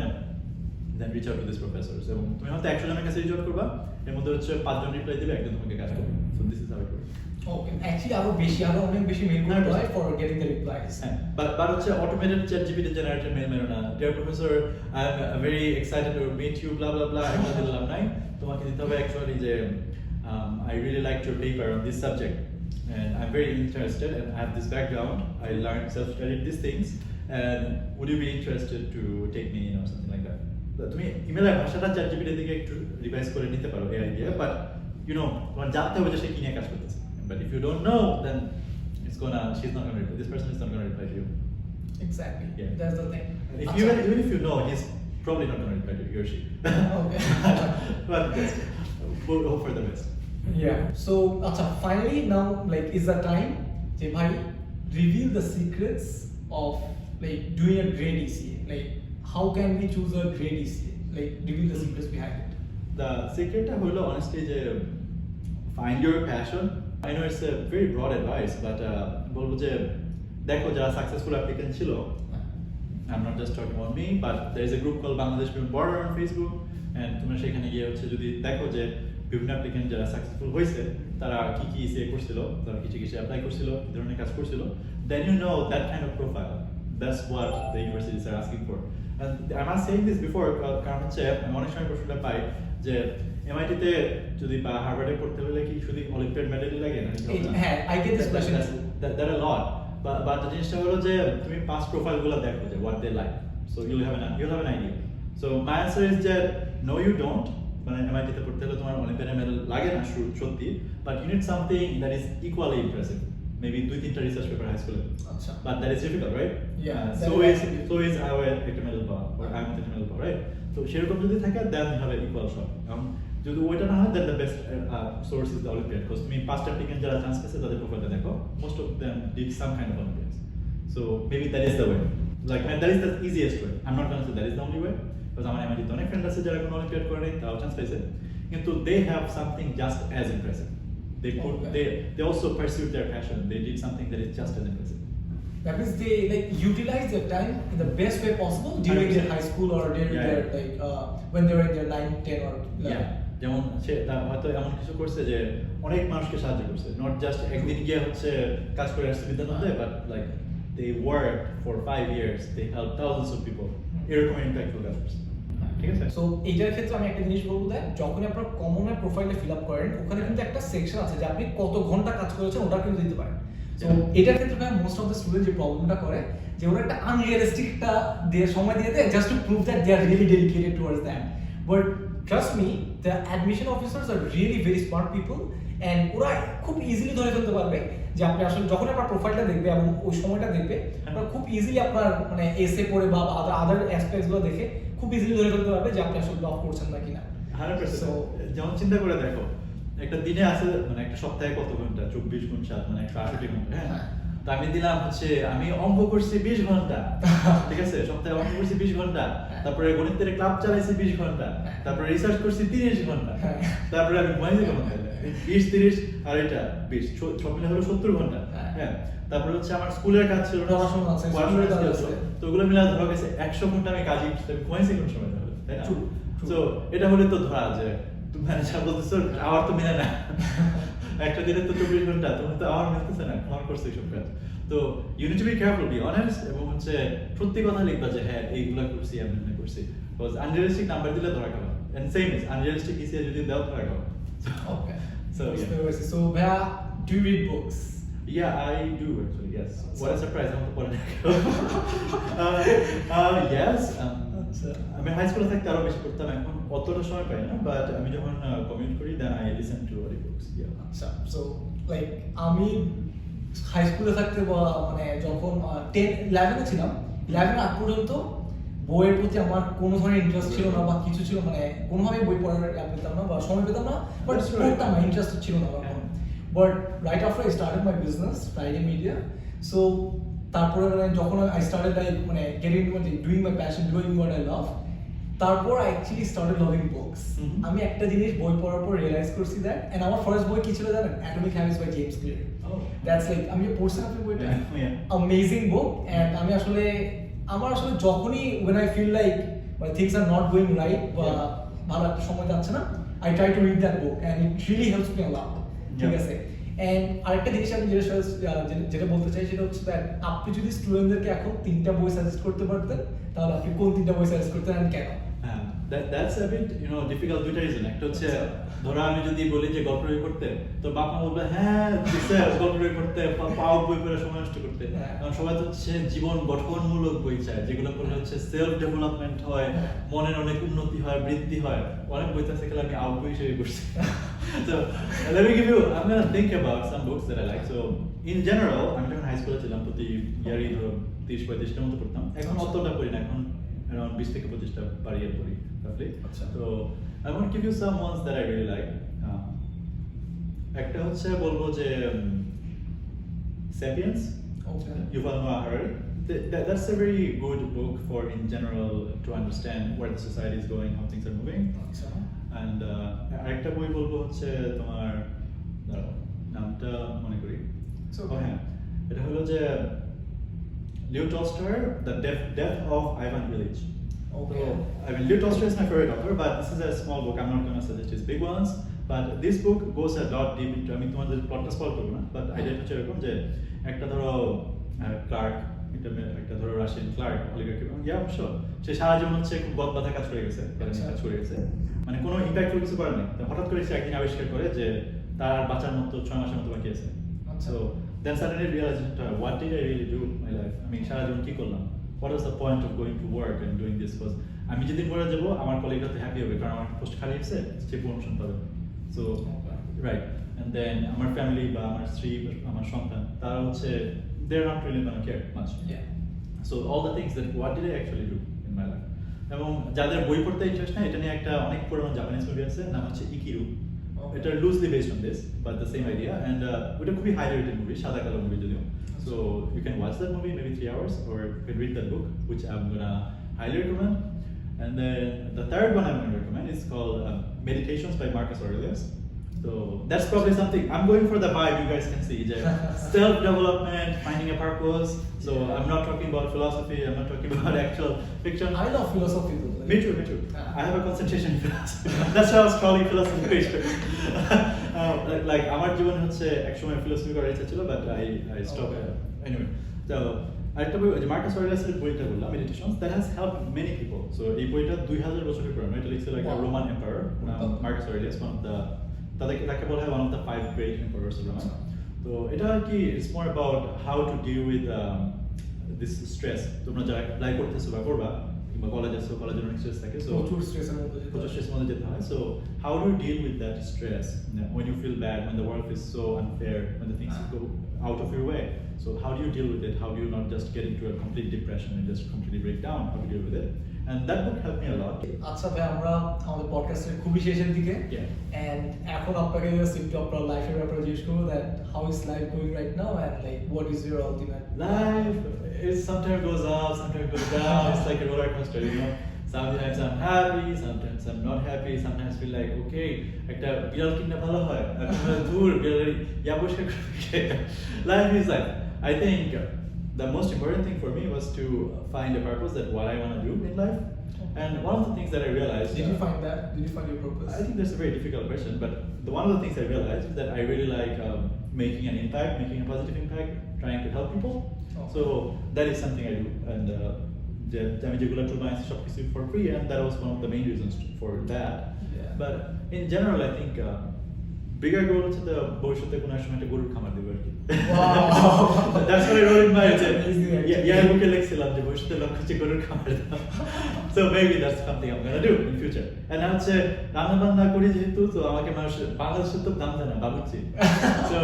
reach out to these professors, এবং তুমি হয়তো 100 জনের কাছে রিচ আউট করবা, এর মধ্যে হচ্ছে 5 জন রিপ্লাই দিবে, একজন তোমাকে কাজ করবে। So this is how it works. Okay, actually আরো অনেক বেশি মেইল করতে হয় for getting the replies. But হচ্ছে automated ChatGPT generated mail মেরো না, dear professor I'm very excited to meet you blah blah blah, এটা দিলাম নাই। তোমাকে দিতে হবে actually যে I really liked your paper on this subject and I'm very interested and I have this background, I learned self-studied these things and would you be interested to take me in or something like that. তুমি ইমেলের ভাষাটা ChatGPT থেকে একটু revise করে নিতে পারো এই idea, but you know তোমার জানতে হবে যে সে কি নিয়ে কাজ করতেছে। But if you don't know, then she's not gonna reply. This person is not gonna reply to you. Exactly. Yeah. That's the thing. If even if you know, he's probably not gonna reply to you, he or she. Okay. But yes, we'll hope for the best. Yeah. So, finally now like is the time যে ভাই reveal the secrets of like doing a great ECA. Like how can we choose a great ECA? Like reveal the secrets behind it. The secret হলো honestly যে find your passion. I know it's a very broad advice, but বলবো যে দেখো যারা successful applicant ছিল, I'm not just talking about me, but there is a group called Bangladeshi Border on Facebook, and তোমরা সেখানে গিয়ে হচ্ছে যদি দেখো যে বিভিন্ন applicant যারা successful হয়েছে তারা কি কি ECA করছিল, তারা কিছু অ্যাপ্লাই করছিল, কি ধরনের কাজ করছিল, then you know that kind of profile. That's what the universities are asking for. And I'm not saying this before, কারণ হচ্ছে আমি অনেক সময় প্রশ্নটা পাই যে MIT তে যদি বা হার্ভার্ডে পড়তে হলে কি শুধু অলিম্পিয়াড মেডেলই লাগে নাকি হ্যাঁ, I get this question. There are a lot. But the জিনিসটা হলো যে তুমি পাস প্রোফাইলগুলো দেখো যে what they like. So you'll have an idea. So my answer is that no you don't. মানে MIT তে পড়তে হলে তোমার অলিম্পিয়াড মেডেল লাগে না সত্যি, but you need something that is equally impressive. Maybe 2-3 research paper high school. আচ্ছা। But that is difficult, right? Yeah. So is our একটা মেডেল পাওয়া or I'm একটা মেডেল পাওয়া, right? So সেরকম যদি থাকে then you have an equal shot. যদি ওইটা না হয় then the best source is the Olympiad, because তুমি past applicant যারা চান্স পেয়েছে তাদের প্রোফাইলটা দেখো, most of them did some kind of Olympiads. So maybe that is the way. Like and that is the easiest way. I'm not going to say that is the only way, because আমার MIT তে অনেক friend আছে যারা কোনো Olympiad করে নাই, তারাও chance পেয়েছে, কিন্তু they have something just as impressive. They also pursued their passion. They did something that is just as impressive. That means they like utilize their time in the best way possible during their high school or during their like when they were in their 9, 10 or 11. Yeah. যেমন সে হয়তো এমন কিছু করছে যে অনেক মানুষকে সাহায্য করছে, নট জাস্ট একদিন গিয়ে হচ্ছে কাজ করে আসছে বিদ্যালয়ে, but like they work for 5 years, they help thousands of people, এরকম ইম্প্যাক্টফুল কাজ করছে। ঠিক আছে। সো এইটার ক্ষেত্রে আমি একটা জিনিস বলবো, দেন যখন আপনারা কমনের প্রোফাইলে ফিল আপ করেন ওখানে কিন্তু একটা সেকশন আছে যে আপনি কত ঘন্টা কাজ করেছেন ওটা কিন্তু দিতে পারেন। সো এটার ক্ষেত্রে ভাই মোস্ট অফ দ্য স্টুডেন্ট যে প্রবলেমটা করে যে ওরা একটা আনরিয়ালিস্টিক একটা সময় দিয়ে দেয় just to prove that they are really dedicated towards that. But trust me, the admission officers are really very smart people, and ওরা খুব ইজিলি ধরে ফেলতে পারবে যে আপনি আসলে যখন আপনার প্রোফাইলটা দেখবে এবং ওই সময়টা দেখবে আপনার খুব ইজিলি আপনার মানে এসে পড়ে বা আদার অ্যাসপেক্টসগুলো দেখে খুব ইজিলি ধরে ফেলতে পারবে যে আপনি আসলে জব করছেন না কিনা। 100%। যেমন চিন্তা করে দেখো একটা দিনে আছে মানে একটা সপ্তাহে কত ঘন্টা, 24 মানে 168 ঘন্টা। হ্যাঁ, তো আমি দিলাম হচ্ছে আমি অঙ্ক করছি 20 ঘন্টা, ঠিক আছে, সপ্তাহে অঙ্ক করছি 20 ঘন্টা, তারপরে গণিতের ক্লাব চালাইছি 20 ঘন্টা, তারপরে রিসার্চ করছি 30 ঘন্টা, তারপরে আমি ঘুমাইছি ঘন্টা 20-30 আর এটা 20 সব মিলে হলো 70 ঘন্টা। হ্যাঁ, তারপরে হচ্ছে আমার স্কুলের কাজ ছিল, পড়াশোনা ছিল, তো ওগুলো মিলে ধরা গেছে 100 ঘন্টা আমি কাজই ঘুমাইছি কোন সময় তাহলে, তাই না? তো এটা হলে তো ধরা যে তুমি ম্যানেজার বলতেছো আমার তো মিলে না, একটা দিনে তো 24 ঘন্টা, তুমি তো আমার মিলতেছে না, আমার করছে এইসব কাজ। তো you need to be careful, be honest, এবং হচ্ছে সত্যি কথা লিখবা যে হ্যাঁ এইগুলা করছি আমি করছি, বিকজ আনরিয়ালিস্টিক নাম্বার দিলে ধরা খাবে, এন্ড সেম ইজ আনরিয়ালিস্টিক ইসে যদি দাও ধরা খাবে। ওকে, সো সো ভাইয়া, do you read books? Yeah, I do actually. Yes. What a surprise! I'm the yes. আমি হাই স্কুলে থাকতে আরো বেশি পড়তাম, এখন অতটা সময় পাই না, বাট আমি যখন কমিউট করি then I listen to audio books. আচ্ছা, সো লাইক আমি হাই স্কুলে থাকতে বা মানে যখন 10-11 ছিলাম, 11 আগ পর্যন্ত বইয়ের প্রতি আমার কোনো ধরনের ইন্টারেস্ট ছিল না বা কিছু ছিল, মানে কোনোভাবে বই পড়ার পেতাম না বা সময় পেতাম না, বাট পড়তাম না, ইন্টারেস্ট ছিল না তখন। But right after I started my business, Friday Media, so তারপরে মানে যখন I started মানে getting into doing my passion, doing what I love, তারপর I actually started loving books. আমি একটা জিনিস বই পড়ার পর রিয়েলাইজ করছি that, and আমার ফার্স্ট বই কি ছিল জানেন? Atomic Habits by James Clear. That's like আমি পড়ছিলাম আপনি বইটা, amazing book, and আমি আসলে আমার আসলে যখনই when I feel like things are not going right বা ভালো একটা সময় যাচ্ছে না, I try to read that book and it really helps me a lot. ঠিক আছে, এন্ড আরেকটা জিনিস আমি যেটা বলতে চাই সেটা হচ্ছে that আপনি যদি স্টুডেন্টদেরকে এখন 3টা বই সাজেস্ট করতে পারতেন তাহলে আপনি কোন 3টা বই সাজেস্ট করতেন আর কেন? That's a bit difficult, দুইটা রিজন। একটা হচ্ছে ধরো আমি যদি বলি যে গল্প বই পড়তে, তো বাবা বলবে হ্যাঁ স্যার গল্প বই পড়তে, পাওয়ার বই পড়ে সময় নষ্ট করতে, কারণ সবাই তো হচ্ছে জীবন গঠনমূলক বই চায়, যেগুলো পড়লে হচ্ছে সেলফ ডেভেলপমেন্ট হয়, মনের অনেক উন্নতি হয়, বৃদ্ধি হয়। অনেক বই আছে আমি আউট বই হিসেবে পড়ছি। So let me give you. I'm gonna think about some books that I like. So in general, আমি যখন হাই স্কুলে ছিলাম প্রতি ইয়ারই ধরো 30-35টার মতো পড়তাম। এখন অতটা পড়ি না, এখন around 20 থেকে 25টা per year পড়ি roughly. So I want to give you some ones that I really like. একটা হচ্ছে বলবো যে Sapiens. Okay. Yuval Noah Harari. That's a very good book for in general to understand where the society is going, how things are moving. And আরেকটা বই বলবো হচ্ছে তোমার নামটা মনে করি। হ্যাঁ, এটা হলো যে Leo Tolstoy, The Death of Ivan Ilyich. Okay. So, I mean, Leo Tolstoy is my favorite author, but this is a small book. I'm not going to suggest his big ones. But this book goes a lot deep into. I mean, তোমাদের প্লটটা স্পল করবো না, but idea হচ্ছে এরকম যে একটা ধরো clerk, একটা ধরো রাশিয়ান ক্লার্ক, অলিগার্কি, অবশ্য সে সারা জীবন হচ্ছে খুব বদবাধা কাজ করে গেছে, কাজ করে গেছে, মানে কোনো ইম্প্যাক্টফুল কিছু করে নাই। হঠাৎ করে সে একদিন আবিষ্কার করে যে তার আর বাঁচার মতো 6 মাসের মতো বাকি আছে। So then suddenly realized, what did I really do in my life? I mean, সারা জীবন কি করলাম? What was the point of going to work and doing this? Because আমি যেদিন করে যাবো আমার কলিগরা তো হ্যাপি হবে, কারণ আমার পোস্ট খালি হয়েছে, সে প্রমোশন পাবে। So right, and then আমার ফ্যামিলি বা আমার স্ত্রী আমার সন্তান তারা হচ্ছে they're not really gonna care much. Yeah. So all the things that what did I actually do in my life? এবং যাদের বই পড়তে ইন্টারেস্ট না, এটা নিয়ে একটা অনেক পুরনো জাপানিজ মুভি আছে, নাম হচ্ছে ইকিরু। এটা loosely based on this, but the same idea, and ওটা খুবই highly rated movie, সাদা কালো মুভি যদিও। So you can watch that movie maybe 3 hours, or you can read that book, which I'm gonna highly recommend. And then the third one I'm gonna recommend is called Meditations by Marcus Aurelius. So that's probably something I'm going for the vibe. You guys can see self-development, finding a purpose. So I'm not talking about philosophy. I'm not talking about actual fiction. I love philosophy though. Me too. I have a concentration in philosophy. That's why I was calling philosophy major. Like আমার জীবন হচ্ছে একসময় philosophy করার ইচ্ছা ছিল, but I stopped. Anyway, so আরেকটা বই যে Marcus অরেলিয়াসের বইটা বললাম, Meditations, that has helped many people. So এই বইটা 2000 বছরের পুরানো। এটা লিখছে like a Roman emperor, Marcus Aurelius, one of the তাকে বলা হয় one of the 5 great emperors of Rome. তো এটা আর কি it's more about how to deal with this stress. তোমরা যারা অ্যাপ্লাই করতেছো বা করবা কিংবা কলেজে অনেক স্ট্রেস থাকে, সো প্রচুর স্ট্রেসের মধ্যে যেতে হয়। So how do you deal with that stress when you feel bad, when the world is so unfair, when the things go out of your way? So how do you deal with it? How do you not just get into a complete depression and just completely break down? How to deal with it? And that book helped me a lot. আচ্ছা ভাই, আমরা আমাদের পডকাস্টের খুবই শেষের দিকে, and এখন আপনাকে just একটু আপনার লাইফের ব্যাপারে জিজ্ঞেস করবো, that how is life going right now, and like what is your ultimate life? It sometimes goes up, sometimes goes down. It's like a roller coaster, you know. Sometimes I'm happy, sometimes I'm not happy, sometimes feel like okay, একটা বিড়াল কিনা ভালো হয়, দূর বিড়াল ইয়া বসে life is like, I think the most important thing for me was to find a purpose, that what I want to do in life. And one of the things that I realized, did you find that? Did you find your purpose? I think that's a very difficult question, but one of the things I realized is that I really like making an impact, making a positive impact, trying to help people. So that is something I do, and আমি যেগুলো টুল বানাইছি সবকিছু for free, and that was one of the main reasons for that. But in general, I think bigger goal হচ্ছে the ভবিষ্যতে কোনো এক সময় একটা গরুর খামার দেব আর কি। That's what I wrote in my book লিখছিলাম যে ভবিষ্যতের লক্ষ্য হচ্ছে গরুর খামার দেওয়া। So maybe that's something I'm gonna do in future. And হচ্ছে রান্না বান্না করি যেহেতু, তো আমাকে মানুষ বাংলাদেশের তো দাম দেয় না বাবুর্চি। So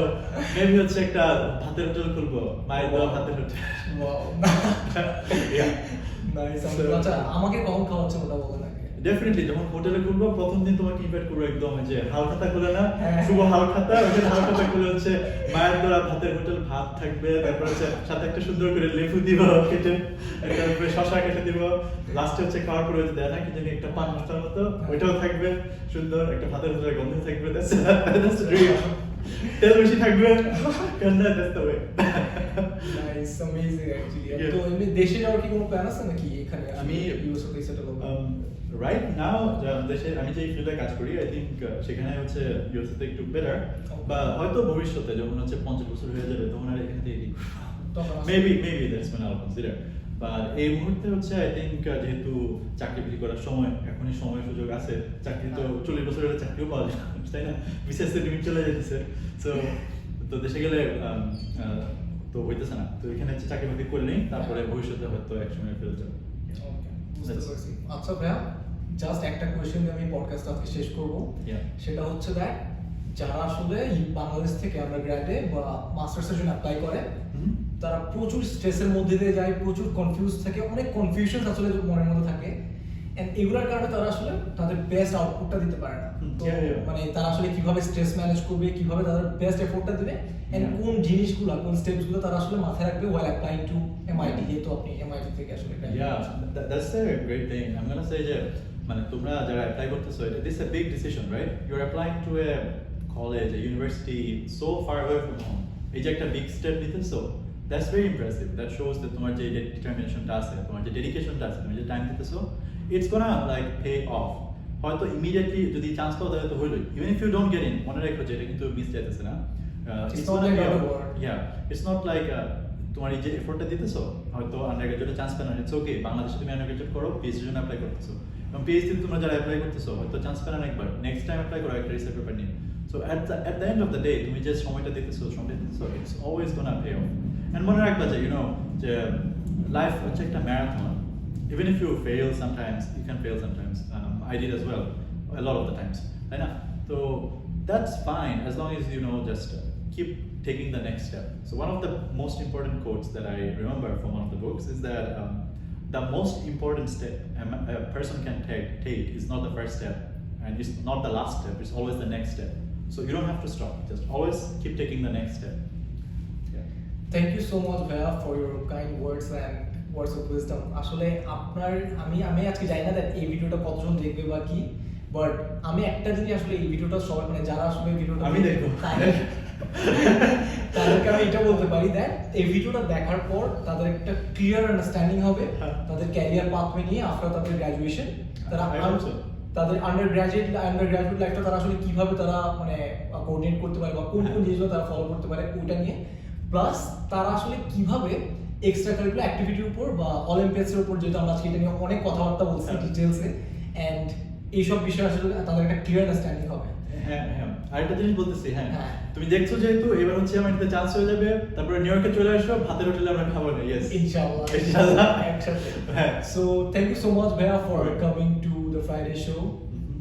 maybe হচ্ছে একটা ভাতের হোটেল খুলবো, মায়ের দেওয়া ভাতের হোটেল। Nice. আচ্ছা, আমাকে কখন খাওয়াচ্ছে ওটা বলেন আগে। ডেফিনেটলি যখন হোটেলে খুলবো প্রথম দিন তোমাকে ইনভাইট করবো একদম, যে হালখাতা খুলে না, শুভ হালখাতা, ওই হালখাতা খুলে হচ্ছে মায়ের দ্বারা ভাতের হোটেল, ভাত থাকবে, তারপর হচ্ছে সাথে একটা সুন্দর করে লেবু দিব কেটে, তারপরে শশা কেটে দিব, লাস্টে হচ্ছে খাওয়ার পরে দেয় না কি জানি একটা পান মশলার মতো, ওইটাও থাকবে সুন্দর, একটা ভাতের হোটেলের গন্ধ থাকবে, that's the dream. তেল বেশি থাকবে, that's the way. Nice, amazing actually. তো এমনি দেশে যাওয়ার কি কোনো প্ল্যান আছে নাকি এখানে? আমি ইউএস তে সেটেল হব। Right now দেশে আমি যে ফিল্ডে কাজ করি, I think সেখানে হচ্ছে ইউএস তে একটু বেটার, বা হয়তো ভবিষ্যতে যখন হচ্ছে 50 বছর হয়ে যাবে তখন আর এখানে থেকে maybe that's when I'll consider. But এই মুহূর্তে হচ্ছে I think যেহেতু চাকরি বাকরি করার সময়, এখনই সময় সুযোগ আছে, চাকরি তো 40 বছর হলে চাকরিও পাওয়া যায় না, তাই না? বিশেষ লিমিট চলে যেতেছে, তো দেশে গেলে তো হইতেছে না, তো এখানে হচ্ছে চাকরি বাকরি করলেই তারপরে ভবিষ্যতে হয়তো এক সময় ফেরত যাবে। আচ্ছা ভাইয়া, জাস্ট একটা কোয়েশ্চেন দিয়ে আমি পডকাস্ট আজকে শেষ করব, সেটা হচ্ছে দ্যাট যারা আসলে বাংলাদেশ থেকে আন্ডারগ্র্যাডে বা মাস্টার্সের জন্য অ্যাপ্লাই করে তারা প্রচুর স্ট্রেসের মধ্যে দিয়ে যায়, প্রচুর কনফিউজ থাকে, অনেক কনফিউশন আসলে মনের মধ্যে থাকে, এন্ড এগুলোর কারণে তারা আসলে তাদের বেস্ট আউটপুটটা দিতে পারে না। তো মানে তারা আসলে কিভাবে স্ট্রেস ম্যানেজ করবে, কিভাবে তাদের বেস্ট এফোর্টটা দিবে, এন্ড কোন জিনিসগুলো, কোন স্টেপসগুলো তারা আসলে মাথায় রাখবে while applying to MIT, যেহেতু আপনি MIT থেকে আসলে Yeah, that's a great thing. I'm gonna say যে মানে তোমরা যারা অ্যাপ্লাই করতেছো, this is a big decision, right? You're applying to a college, a university so far away from home. এই যে একটা big step নিতেছো, that's very impressive. That shows that তোমার যে determinationটা আছে, তোমার যে dedicationটা আছে, তুমি যে টাইম দিতেছো, it's gonna like pay off. হয়তো immediately যদি চান্স পাও তাহলে তো হইলোই, even if you don't get in, মনে রাখো যে এটা কিন্তু মিস যাইতেছে না। It's not like it's not like তোমার এই যে এফোর্টটা দিতেছো, হয়তো আন্ডারগ্রাজুয়েটে চান্স পেলো না, ইটস ওকে, বাংলাদেশে তুমি আন্ডারগ্রাজুয়েট করো, পিএইচডি জন্য অ্যাপ্লাই করতেছো, এবং পিএইচডি তোমরা যারা অ্যাপ্লাই করতেছো হয়তো চান্স পেলো না একবার, নেক্সট টাইম অ্যাপ্লাই করো একটা রিসার্চ পেপার নিয়ে। So at the end of the day তুমি যে সময়টা দিতেছো, it's always gonna pay off. And মনে রাখবা যে যে লাইফ হচ্ছে একটা marathon, even if you fail sometimes, you can fail sometimes. I did as well, a lot of the times, তাই না? So that's fine as long as just keep taking the next step. So one of the most important quotes that I remember from one of the books is that the most important step a person can take is not the first step, and it's not the last step, it's always the next step. So you don't have to stop, just always keep taking the next step. Thank you so much Bhaiya for your kind words and words of wisdom. আসলে আপনার আমি আজকে জানি না that এই ভিডিওটা কতজন দেখবে বা কি, বাট আমি একটা জিনিস আসলে এই ভিডিওটা সবাই মানে যারা আসলে ভিডিওটা আমি দেখবো তাদেরকে আমি এটা বলতে পারি দ্যাট এই ভিডিওটা দেখার পর তাদের একটা ক্লিয়ার আন্ডারস্ট্যান্ডিং হবে তাদের ক্যারিয়ার পাথওয়ে নিয়ে আফটার তাদের গ্র্যাজুয়েশন, তাদের আন্ডারগ্র্যাজুয়েট লাইফটা তারা আসলে কিভাবে তারা মানে কোঅর্ডিনেট করতে পারে বা কোন জিনিসগুলো তারা ফলো করতে পারে ওইটা নিয়ে, প্লাস তারা আসলে কিভাবে এক্সট্রা কারিকুলার অ্যাক্টিভিটির উপর বা অলিম্পিয়াডসের উপর, যেহেতু আমরা আজকে এটা নিয়ে অনেক কথাবার্তা বলছি ডিটেলসে, এন্ড এইসব বিষয়ে আসলে তাদের একটা ক্লিয়ার আন্ডারস্ট্যান্ডিং হবে। হ্যাঁ, আরেকটা জিনিস বলতেছি, হ্যাঁ তুমি দেখছো যেহেতু এবার হচ্ছে আমার একটা চান্স হয়ে যাবে, তারপরে নিউ ইয়র্কে চলে আসো, ভাতের হোটেলে আমরা খাবো না। ইয়েস, ইনশাআল্লাহ একসাথে। So thank you so much Bhaiya for coming to the Friday show.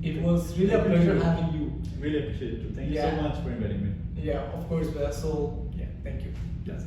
It was really a pleasure having you. Really appreciate it. Thank you so much for inviting me. Yeah, of course Bhaiya. So yeah, thank you. Yes.